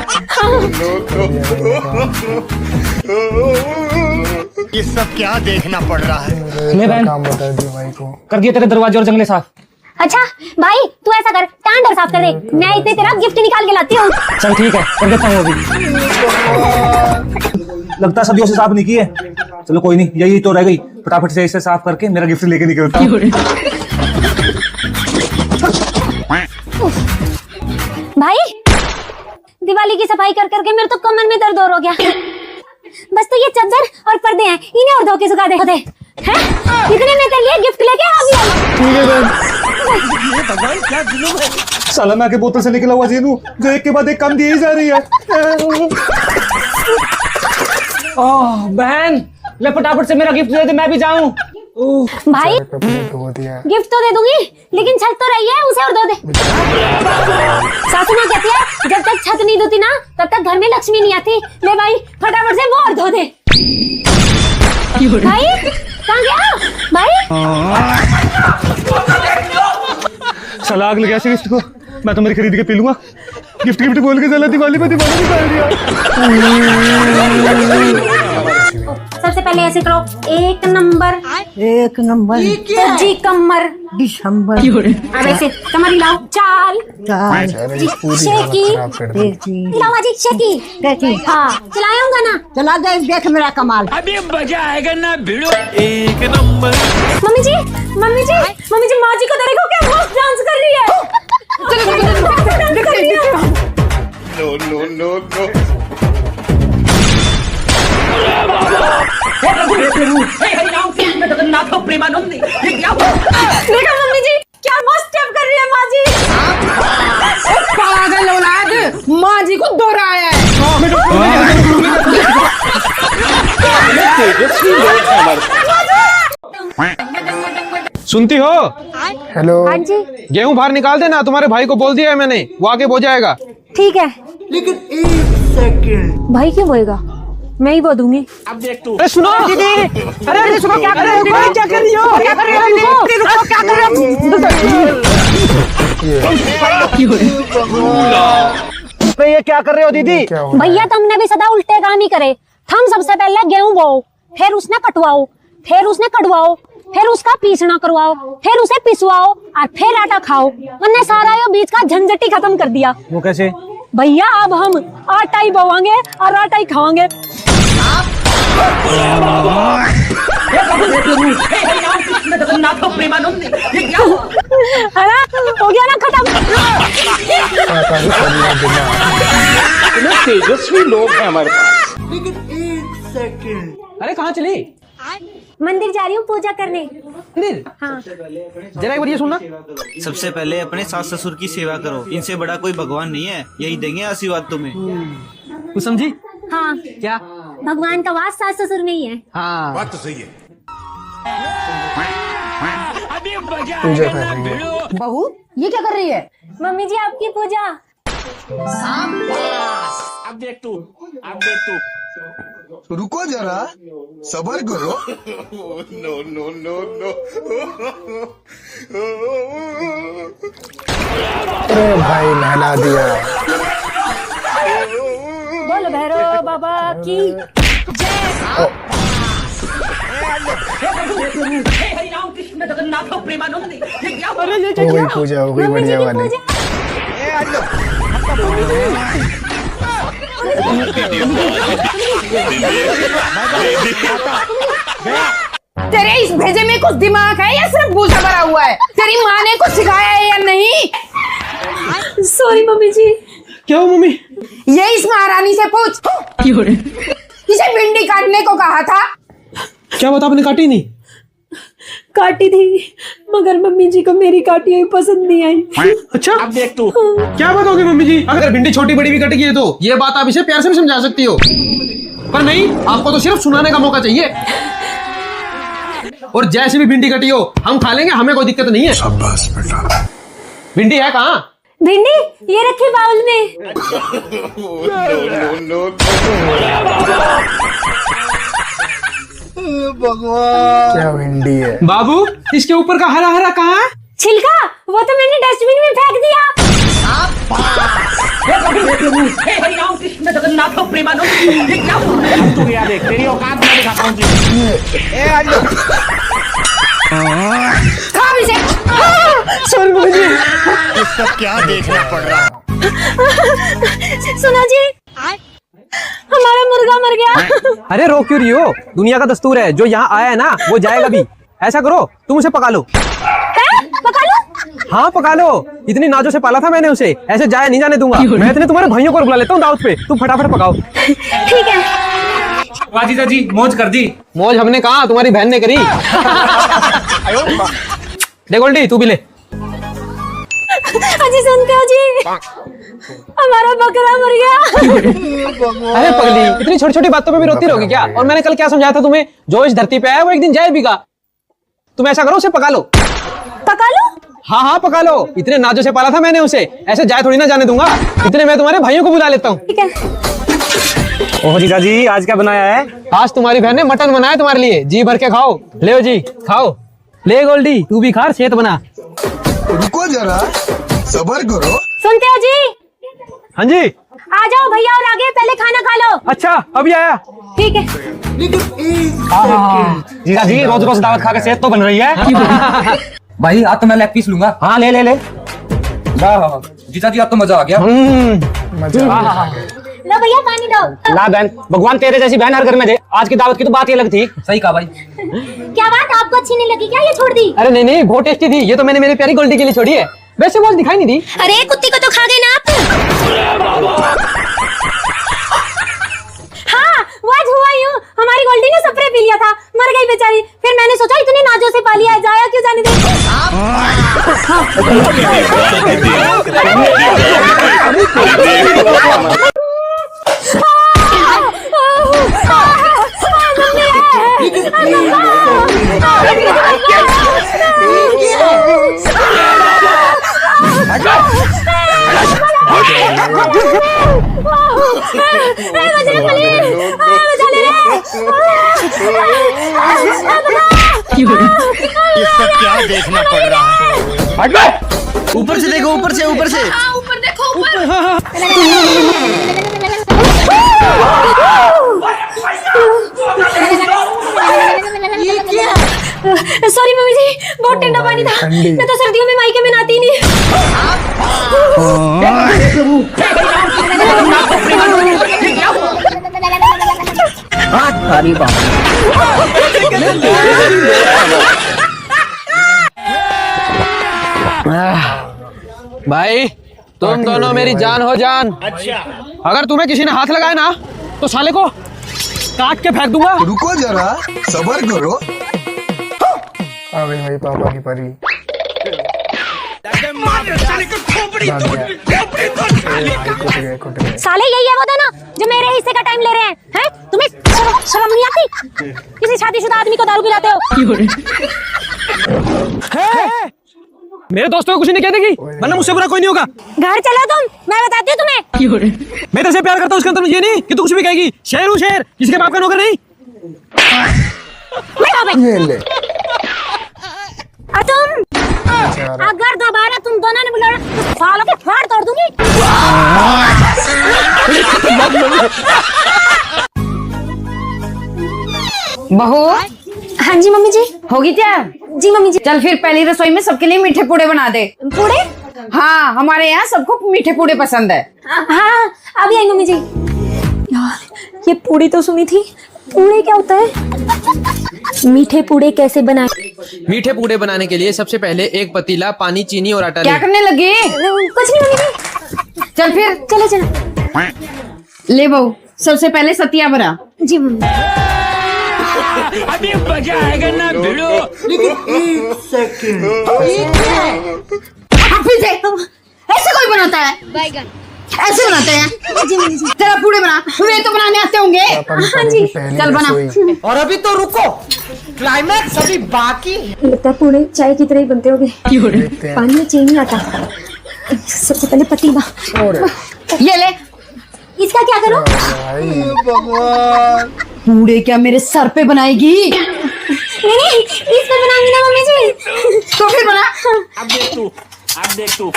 ये सब क्या देखना पड़ रहा है। ले बहन, काम बता दिया भाई को। कर दिए तेरे दरवाजे और जंगले साफ। अच्छा भाई तू ऐसा कर, टांड और साफ कर दे, मैं इतने तेरा गिफ्ट निकाल के लाती हूँ। चल ठीक है, कर देता हूँ अभी। लगता है सदियों से साफ नहीं की है। चलो कोई नहीं, यही तो रह गई, फटाफट से इसे साफ करके मेरा गिफ्ट लेके निकलता हूँ। भाई दिवाली की सफाई कर करके मेरे तो कमर में दर्द और हो गया। बस तो ये चादर और पर्दे हैं, इन्हें और धो के सुखा दे। हैं? इतने में तेरे लिए गिफ्ट लेके आ गया। ठीक है बहन। भगवान क्या जुलूम है। साला मैं के बोतल से निकला हुआ जीनू जो एक के बाद एक काम दिए ही जा रही है। ओह बहन, ले फटाफट से मेरा गिफ्ट दे दे, मैं भी जाऊं। भाई गिफ्ट तो दे दूंगी, लेकिन छत तो रही है, उसे और धो दे। सासू माँ कहती है जब तक छत नहीं धोती ना तब तक घर में लक्ष्मी नहीं आती। ले भाई फटाफट से वो और धो दे। भाई कहाँ गया भाई? साला आग लगा गिफ्ट को, मैं तो मेरी खरीद के पी लूंगा। गिफ्ट गिफ्ट बोल के चला दिवाली पे दिवाली निकाल दिया। सबसे पहले ऐसे करो, एक नंबर जी कमर दिसंबर अब ऐसे कमर हिलाओ, चाल शेकी हिलाओ जी, शेकी हाँ चलाऊंगा ना। चला दे, देख मेरा कमाल। अभी मजा आएगा ना भिड़ो। एक नंबर। मम्मी जी मम्मी जी मम्मी जी, माँ जी को देखो क्या मस्त डांस कर रही है। No no no no. देखो मम्मी जी क्या मस्त स्टेप कर रही है माँ जी। पागल औलाद, माँ जी को दोहराया है। सुनती हो? हेलो। हाँ जी गेहूं बाहर निकाल देना, तुम्हारे भाई को बोल दिया है मैंने, वो आके बो जाएगा। ठीक है। लेकिन एक सेकंड। भाई क्यों बोएगा, मैं ही बो दूंगी। अब देख तू। अरे सुनो दीदी, अरे सुनो क्या कर रहे हो? क्या कर रही हो? क्या कर रही हो? रुको, क्या कर रहे हो? ये क्या कर रहे हो दीदी? भैया तुमने भी सदा उल्टे काम ही करे। हम सबसे पहले गेहूं बोओ, फिर उसने कटवाओ, फिर उसने कटवाओ, फिर उसका पीसना करवाओ, फिर उसे पिसवाओ और फिर आटा खाओ। हमने सारा ये बीच का झंझट ही खत्म कर दिया। वो कैसे? भैया अब हम आटा ही बोवांगे और आटा ही खावांगे। हो गया ना खत्म। तेजस्वी लोग हैं हमारे पास। लेकिन एक सेकंड। अरे कहाँ चली? मंदिर जा रही हूँ पूजा करने। मंदिर? हाँ। जरा एक बार ये सुनना। सबसे पहले अपने सास ससुर की सेवा करो, इनसे बड़ा कोई भगवान नहीं है, यही देंगे आशीर्वाद तुम्हें। कुछ समझी? हाँ क्या? भगवान का वास सास ससुर में ही है। हाँ बात तो सही है। अभी मजा पूजा आएगा कर ना रही है। भिड़ो। बहू ये क्या कर रही है? मम्मी जी आपकी पूजा। अब देख तू, अब देख तू। रुको जरा, सबर करो। No no no no. अरे भाई नहला दिया। बोल भैरव बाबा की जय। हो गई पूजा, हो गई बढ़िया वाली। तेरे इस भेजे में कुछ दिमाग है या सिर्फ भूसा भरा हुआ है? तेरी माँ ने कुछ सिखाया है या नहीं? सॉरी मम्मी जी। क्या हो मम्मी? ये इस महारानी से पूछ। इसे भिंडी काटने को कहा था। क्या बात, आपने काटी नहीं? काटी थी मगर मम्मी जी को मेरी काटी हुई पसंद नहीं आई। अच्छा, अब देख तू। क्या बात होगी मम्मी जी? अगर भिंडी छोटी बड़ी भी कटेगी है तो ये बात आप इसे प्यार से भी समझा सकती हो, पर नहीं, आपको तो सिर्फ सुनाने का मौका चाहिए। और जैसे भी भिंडी कटी हो हम खा लेंगे, हमें कोई दिक्कत नहीं है। शाबाश बेटा। भिंडी है कहाँ? भिंडी ये रखी बाउल में। भगवान, क्या भिंडी है बाबू? इसके ऊपर का हरा हरा कहाँ है? छिलका वो तो मैंने डस्टबिन में फेंक दिया। तेरी औकात मैं दिखाता हूँ। सॉरी मुझे ये सब क्या देखना पड़ रहा है। सुनो जी, हमारा मुर्गा मर गया। अरे रो क्यों रही हो? दुनिया का दस्तूर है, जो यहाँ आया है ना वो जाएगा भी। ऐसा करो, तुम उसे पका लो। पका लो? हाँ पका लो, इतनी नाजों से पाला था मैंने उसे, ऐसे जाया नहीं जाने दूंगा। मैं इतने तुम्हारे भाइयों को बुला लेता हूँ दावत पे, तुम फटाफट पकाओ। ठीक है। वाह जीजा जी, मौज कर दी। मौज हमने कहा, तुम्हारी बहन ने करी। दे गोल्डी, तू भी ले। अजी सुनते हो जी, हमारा बकरा मर गया। अरे पगली, इतनी छोटी छोटी बातों पे भी रोती रहोगी क्या? और मैंने कल क्या समझाया था तुम्हें? जो इस धरती पे आया वो एक दिन जाएगा। तुम ऐसा करो, उसे पका लो। पका लो? हाँ हाँ पका लो, इतने नाजों से पाला था मैंने उसे, ऐसे जाए थोड़ी ना जाने दूंगा। इतने मैं तुम्हारे भाइयों को बुला लेता हूँ। ठीक है। ओह जीजा जी, आज क्या बनाया है? आज तुम्हारी बहन ने मटन बनाया तुम्हारे लिए, जी भर के खाओ। ले जी खाओ। ले गोल्डी, तू भी खा, सेहत बना। रुको जरा, सबर करो। सुनते हो जी? हाँ जी। आ जाओ भैया और आगे, पहले खाना खा लो। अच्छा अभी आया। ठीक है। जीजा जी, रोज रोज दावत खा के सेहत तो बन रही है। भाई आज तो मैं लेग पीस लूंगा। हाँ ले ले ले। जीजा जी अब तो मजा आ गया। लो भैया पानी दो। ला बहन, भगवान तेरे जैसी बहन हर घर में दे। आज की दावत की तो बात ही अलग थी। सही कहा भाई। क्या बात, आपको अच्छी नहीं लगी क्या ये छोड़ दी? अरे नहीं नहीं, बहुत टेस्टी थी। ये तो मैंने मेरी प्यारी गोल्डी के लिए छोड़ी है, वैसे वो दिखाई नहीं दी। अरे कुत्ती को तो खा गए ना आप। हाँ वो आज हुआ यूं, हमारी गोल्डी ने स्प्रे पी लिया था, मर गई बेचारी। फिर मैंने सोचा इतनी नाजों से पाली है, जाया क्यों जाने दे। ये सब क्या देखना पड़ रहा है। ऊपर से देखो, ऊपर से, ऊपर से। ऊपर देखो, ऊपर। सॉरी मम्मी जी, बहुत ठंडा पानी था। मैं तो सर्दियों में मायके में नहाती नहीं। भाई तुम दोनों मेरी जान हो जान। अच्छा, अगर तुम्हें किसी ने हाथ लगाया ना तो साले को काट के फेंक दूंगा। रुको जरा, सबर करो। आ गई भाई पापा की परी। साले यही है वो दोनों जो मेरे हिस्से का टाइम ले रहे हैं। हैं? तुम्हें शर्म नहीं आती? किसी शादीशुदा आदमी को दारू पिलाते हो। मेरे दोस्तों को कुछ नहीं कह देगी, वरना मुझसे बुरा कोई नहीं होगा। घर चलो तुम, मैं बताती हूँ तुम्हें। मैं तेरे से प्यार करता हूँ, उसका मतलब ये नहीं कि तू कुछ भी कहेगी। शेर हूँ शेर, किसी के बाप का नौकर नहीं। ये ले। और तुम अगर दोबारा तुम दोनों ने बुलाया तो सालों के फाड़ तोड़ दूंगी। बहू। हाँ जी मम्मी जी। होगी तैयार? जी मम्मी जी। चल फिर पहली रसोई में सबके लिए मीठे पूड़े बना दे। पूड़े? हाँ, हमारे यहाँ सबको मीठे पूड़े पसंद है। हाँ अभी आई मम्मी जी। यार ये पूड़ी तो सुनी थी, पूड़े क्या होता है? मीठे पूड़े कैसे बनाए? मीठे पूड़े बनाने के लिए सबसे पहले एक पतीला, पानी, चीनी और आटा क्या करने लगे? कुछ नहीं मम्मी जी। चल फिर चले चलो। ले बहू, सबसे पहले सतिया बना। जी मम्मी। अभी मजा आएगा ना भिड़ो। लेकिन एक सेकंड। पीछे ऐसे कोई बनाता है? बैगन ऐसे बनाते हैं? जी मम्मी जी। तेरा पूड़े बना, वे तो बनाने आते होंगे। हाँ जी। चल बना। और अभी तो रुको, क्लाइमैक्स अभी बाकी। लगता है पूड़े चाय की तरह ही बनते होंगे। पानी में चीनी आटा। सबसे पहले पतीला। ये ले। इसका क्या करूं? भगवान, पूड़े क्या मेरे सर पे बनाएगी? नहीं इस पे बनाऊंगी ना मम्मी जी। तो फिर बना। अब देख तू, अब देख तू।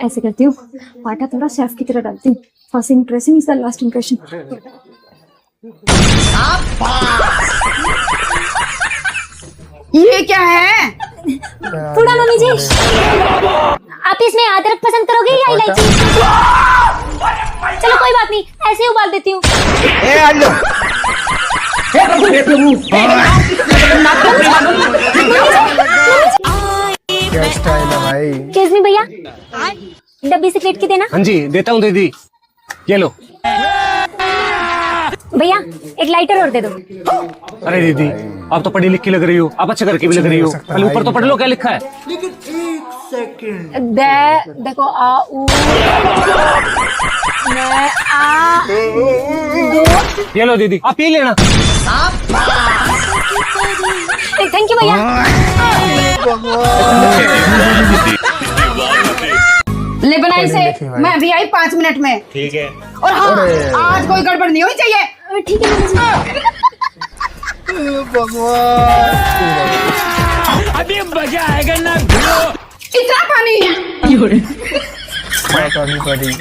ऐसे करती हूँ, आटा थोड़ा शेफ की तरह डालती हूँ। First impression is the last impression. ये क्या है? पूड़ा मम्मी जी। आप इसमें अदरक पसंद करोगे या इलायची? चलो कोई बात नहीं, ऐसे ही उबाल देती हूँ। क्या स्टाइल है भाई। एक्सक्यूज मी भैया, डब्बी से प्लेट की देना। हाँ जी देता हूँ दीदी, ये लो। भैया एक लाइटर और दे दो। अरे दीदी आप तो पढ़ी लिखी लग रही हो, आप अच्छा करके भी लग रही हो। पहले ऊपर तो पढ़ लो क्या लिखा है। लेकिन एक सेकंड। देखो आ उ मैं आ दो। ये लो दीदी, आप ये लेना। थैंक यू भैया। ले बनाई से, मैं अभी आई 5 मिनट में। ठीक है। और हाँ, आज कोई गड़बड़ नहीं होनी चाहिए। ठीक है मम्मी जी। भगवान, अभी मजा आएगा ना भिड़ो। इतना पानी। पानी पड़ी।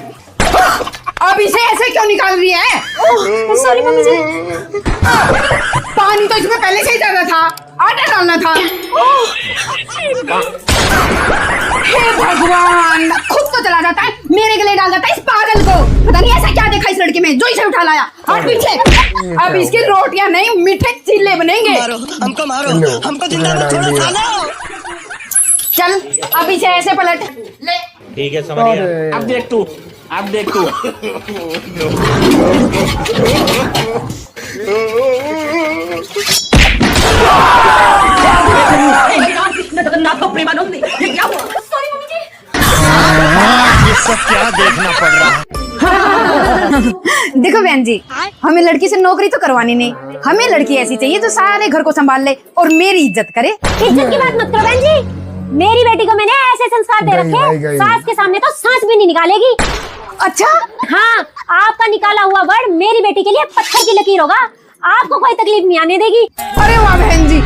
अब इसे ऐसे क्यों निकाल रही है? सॉरी मम्मी जी। पानी तो इसमें पहले से ही डालना था, आटा डालना था। हे भगवान, खुद तो चला जाता है, मेरे गले डाल जाता है इस पागल को। पता नहीं ऐसा क्या देखा इस लड़के में, जो इसे उठा लाया। और पीछे अब इसकी रोटियां नहीं, मीठे चिल्ले बनेंगे। हमको मारो, हमको जिंदा छोड़ो सालो। चल अब इसे ऐसे पलट ले। ठीक है समझ गया। अब देख तू, अब देख तू। ये सब क्या देखना पड़ रहा है। देखो बहन जी, हमें लड़की से नौकरी तो करवानी नहीं, हमें लड़की ऐसी चाहिए जो सारे घर को संभाल ले और मेरी इज्जत करे। इज्जत की बात मत करो बहन जी। मेरी बेटी को मैंने ऐसे संस्कार दे रखे, सास के सामने तो सांस भी नहीं निकालेगी। अच्छा हाँ, आपका निकाला हुआ वर्ड मेरी बेटी के लिए पत्थर की लकीर होगा। आपको कोई तकलीफ नहीं आने देगी। अरे वाह बहन जी,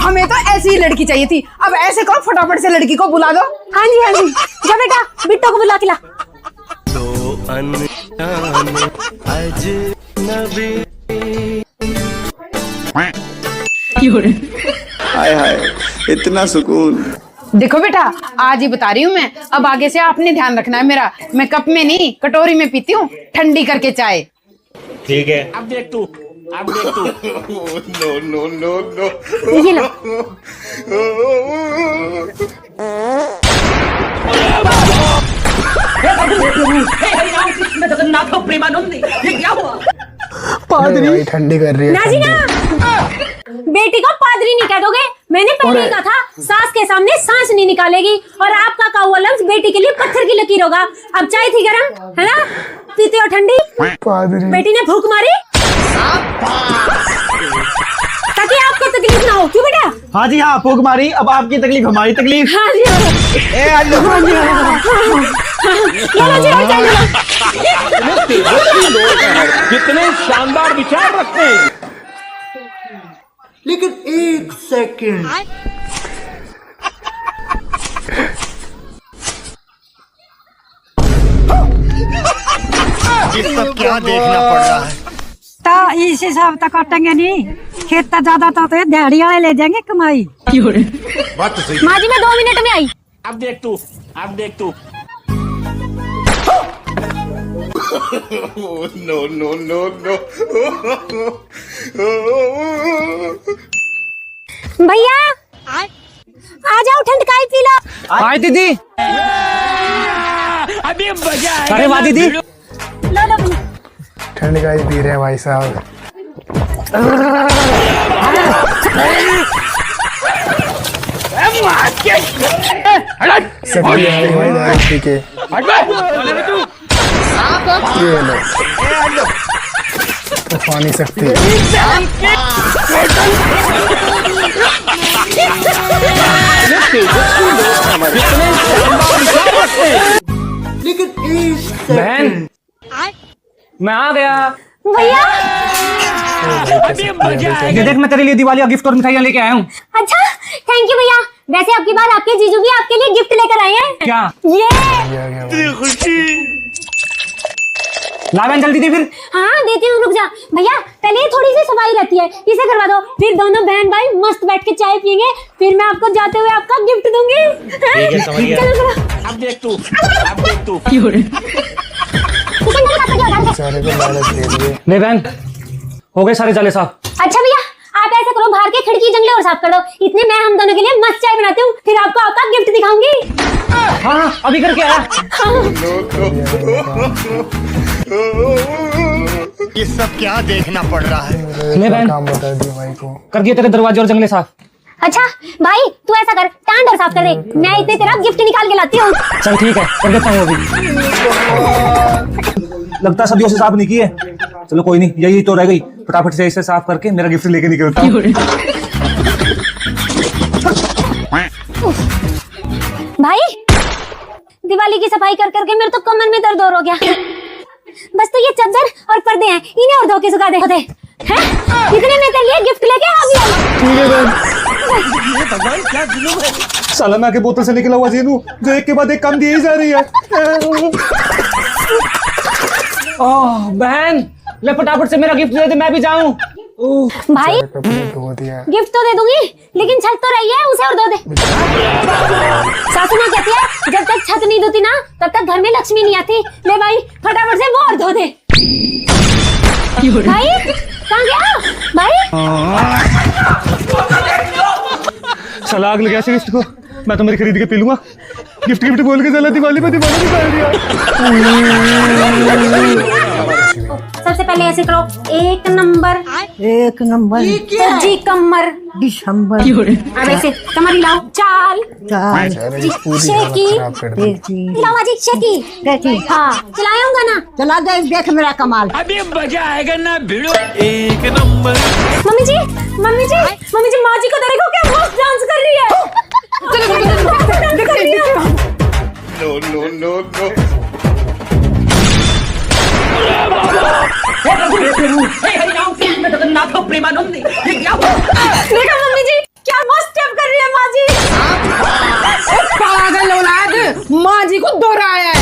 हमें तो ऐसी ही लड़की चाहिए थी। अब ऐसे करो, फटाफट से लड़की को बुला दो। हाँ जी हाँ जी, जा बेटा बिट्टो को बुला के ला। हाय हाय, इतना सुकून। देखो बेटा, आज ही बता रही हूँ मैं, अब आगे से आपने ध्यान रखना है मेरा। मैं कप में नहीं, कटोरी में पीती हूँ, ठंडी करके चाय। ठीक है। अब देख तू, अब देख तू। No no no no. ये लो। पादरी ठंडी कर रही है। ना जी ना, बेटी को पादरी नहीं कह दोगे। मैंने पहले ही कहा था, सास के सामने सांस नहीं निकालेगी। और आपका कहा हुआ लफ्ज बेटी के लिए पत्थर की लकीर होगा। अब चाय थी गरम, है ना, पीते हो ठंडी। बेटी ने भूख मारी ताकि आपको तकलीफ ना हो। क्यों बेटा? हाँ जी हाँ, फूक मारी, अब आपकी तकलीफ हमारी तकलीफ। हाँ जी कितने शानदार विचार रखते हैं। लेकिन एक सेकंड। ये सब क्या देखना पड़ रहा है। तो इस हिसाब तक कटेंगे नहीं, खेत तो ज्यादा तो दिहाड़ी वाले ले जाएंगे कमाई। बात तो सही। माँ जी मैं 2 मिनट में आई। अब देख तू। No no no no. भैया आ जाओ, ठंड का ही पी लो। हाय दीदी। अभी मजा आएगा। अरे वाह दीदी। लो लो भैया। ठंड का ही पी रहे हैं भाई साहब। सब्जी आ गई भाई दारू पी के। ये लो। तूफानी शक्ति। बहन मैं आ गया। भैया ये देख मैं तेरे लिए दिवाली का गिफ्ट और मिठाइयाँ लेके आया हूँ। अच्छा थैंक यू भैया। वैसे आपकी बार आपके जीजू भी आपके लिए गिफ्ट लेकर आए हैं। क्या? ये खुशी। ला बहन जल्दी दे फिर। हाँ देती हूँ, रुक जा भैया। पहले ही थोड़ी सी सफाई रहती है, इसे करवा दो, फिर दोनों बहन भाई मस्त बैठ के चाय पियेंगे, फिर मैं आपको जाते हुए आपका गिफ्ट दूंगी। चलो चलो। अब देख तू। बेचारे को लालच दे दिए। ले बहन हो गए सारे जाले साफ। अच्छा भैया आप ऐसा करो, बाहर के खिड़की जंगले और साफ कर दो, इतने मैं हम दोनों के लिए मस्त चाय बनाती हूँ, फिर आपको आपका गिफ्ट दिखाऊंगी। हाँ अभी करके आया। ये सब क्या देखना पड़ रहा है। ले बहन काम बता दिया भाई को। कर दिए तेरे दरवाजे और जंगले साफ। अच्छा भाई तू ऐसा कर, टांड और साफ कर दे, मैं इतने तेरा गिफ्ट निकाल के लाती हूँ। चल ठीक है कर देता हूँ अभी। लगता सदियों से साफ नहीं की है। चलो कोई नहीं, यही तो रह गई, फटाफट से इसे साफ करके मेरा गिफ्ट लेके निकलता हूँ। भाई दिवाली की सफाई कर करके मेरे तो कमर में दर्द और हो गया। बस तो ये चादर और पर्दे हैं, इन्हें और धो के सुखा दे होते हैं। इतने में तेरे लिए गिफ्ट लेके आ गया। भगवान क्या जुलूम है। साला मैं आके बोतल से निकला हुआ जीनू जो एक के बाद एक काम दिए ही जा रही है। ओह बहन ले फटाफट से मेरा गिफ्ट दे दे, मैं भी जाऊं। भाई गिफ्ट तो दे दूंगी, लेकिन छत तो रही है, उसे और धो दे। सासू माँ कहती है जब तक छत नहीं धोती ना तब तक घर में लक्ष्मी नहीं आती। ले भाई फटाफट से वो और धो दे। भाई कहाँ गया भाई? साला आग लगा इस गिफ्ट को, मैं तो मेरी खरीद के पी लूंगा। गिफ्ट गिफ्ट बोल के चला दिवाली पे दीवाना निकाल दिया। सबसे पहले ऐसे करो, 1 नंबर जी कमर दिसंबर। अब ऐसे कमर हिलाओ, चाल शेकी हिलाओ जी, शेकी हाँ चलाऊंगा ना। चला दे देख मेरा कमाल। अभी मजा आएगा ना भिड़ो। 1 नंबर। मम्मी जी माँ जी को देखो क्या मस्त डांस कर रही है। No no no no. देखो मम्मी जी क्या मस्त स्टेप कर रही है माँ जी। पागल औलाद, माँ जी को दोहराया है।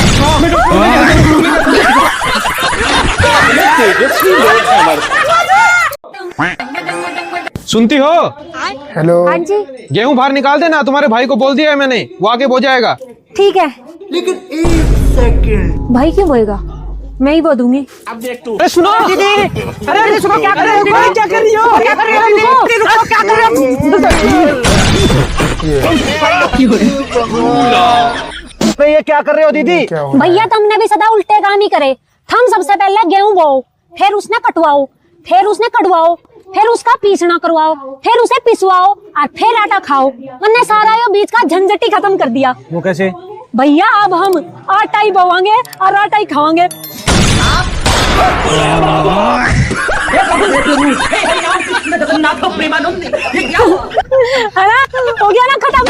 सुनती हो? हेलो। हाँ जी गेहूं बाहर निकाल देना, तुम्हारे भाई को बोल दिया है मैंने, वो आगे बो जाएगा। ठीक है। लेकिन 1 सेकंड। भाई क्यों बोएगा, मैं ही बो दूंगी। अब देख तू। अरे सुनो दीदी अरे सुनो क्या कर रहे हो? क्या कर रही हो? क्या कर रही हो? रुको क्या कर रहे तो ये क्या कर रहे हो दीदी? भैया तुमने भी सदा उल्टे काम ही करे। हम सबसे पहले गेहूं बोओ, फिर उसने कटवाओ, फिर उसने कटवाओ, फिर उसका पीसना करवाओ, फिर उसे पिसवाओ और फिर आटा खाओ। हमने सारा ये बीच का झंझट ही खत्म कर दिया। वो कैसे? भैया अब हम आटा ही बोवांगे और आटा ही खावांगे। हो गया ना खत्म।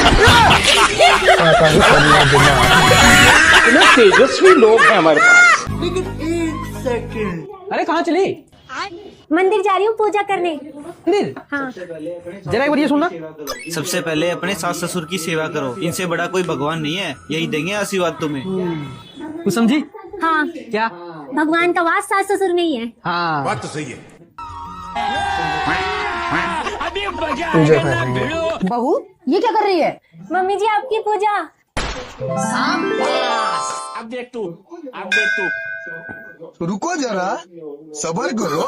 तेजस्वी लोग हैं हमारे पास। लेकिन 1 सेकंड। अरे कहाँ चली? मंदिर जा रही हूँ पूजा करने। मंदिर? हाँ। जरा एक बार ये सुनना। सबसे पहले अपने सास ससुर की सेवा करो, इनसे बड़ा कोई भगवान नहीं है, यही देंगे आशीर्वाद तुम्हें। कुछ समझी? हाँ। क्या? भगवान का वास सास ससुर में ही है। हाँ बात तो सही है। पूजा कर रही है। बहू ये क्या कर रही है? मम्मी जी आपकी पूजा। अब देख तू। रुको जरा, सबर करो।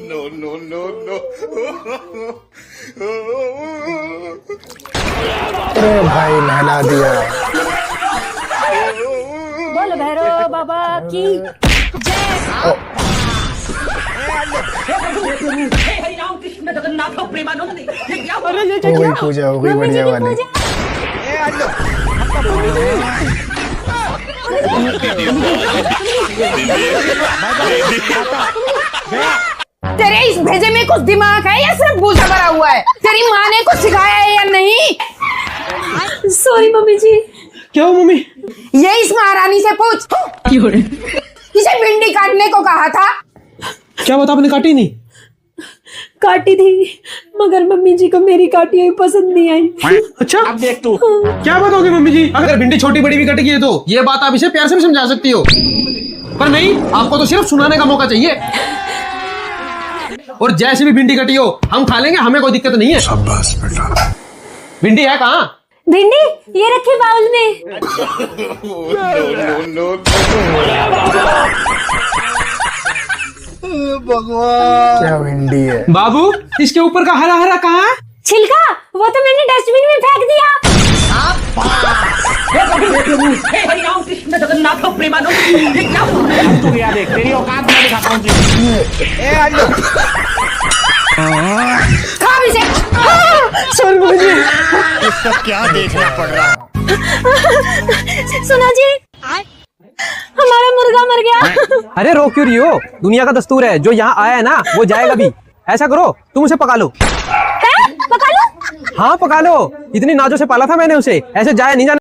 No no no no. अरे भाई नहला दिया। बोल भैरव बाबा की हो गई पूजा, हो गई बढ़िया वाली। तेरे इस भेजे में कुछ दिमाग है या सिर्फ भूसा भरा हुआ है? तेरी माँ ने कुछ सिखाया है या नहीं? सॉरी मम्मी जी। क्या हो मम्मी? ये इस महारानी से पूछ। इसे भिंडी काटने को कहा था। क्या बता, आपने काटी नहीं? काटी थी मगर मम्मी जी को मेरी काटी हुई पसंद नहीं आई। अच्छा अब देख तू। क्या बात होगी मम्मी जी, अगर भिंडी छोटी बड़ी भी कटेगी है तो ये बात आप इसे प्यार से भी समझा सकती हो, पर नहीं, आपको तो सिर्फ सुनाने का मौका चाहिए। और जैसे भी भिंडी कटी हो हम खा लेंगे, हमें कोई दिक्कत नहीं है। शाबाश बेटा। भिंडी है कहाँ? भिंडी ये रखी बाउल में। भगवान क्या भिंडी है। बाबू इसके ऊपर का हरा हरा कहाँ है? छिलका वो तो मैंने डस्टबिन में फेंक दिया। खा भी से। सर मुझे इसका क्या देखना पड़ रहा है? सुनो जी, हमारा मुर्गा मर गया। अरे रो क्यों रही हो, दुनिया का दस्तूर है, जो यहाँ आया है ना वो जाएगा भी। ऐसा करो तुम उसे पका लो। है? पका लो? हाँ पका लो, इतनी नाजों से पाला था मैंने उसे, ऐसे जाए नहीं जाने।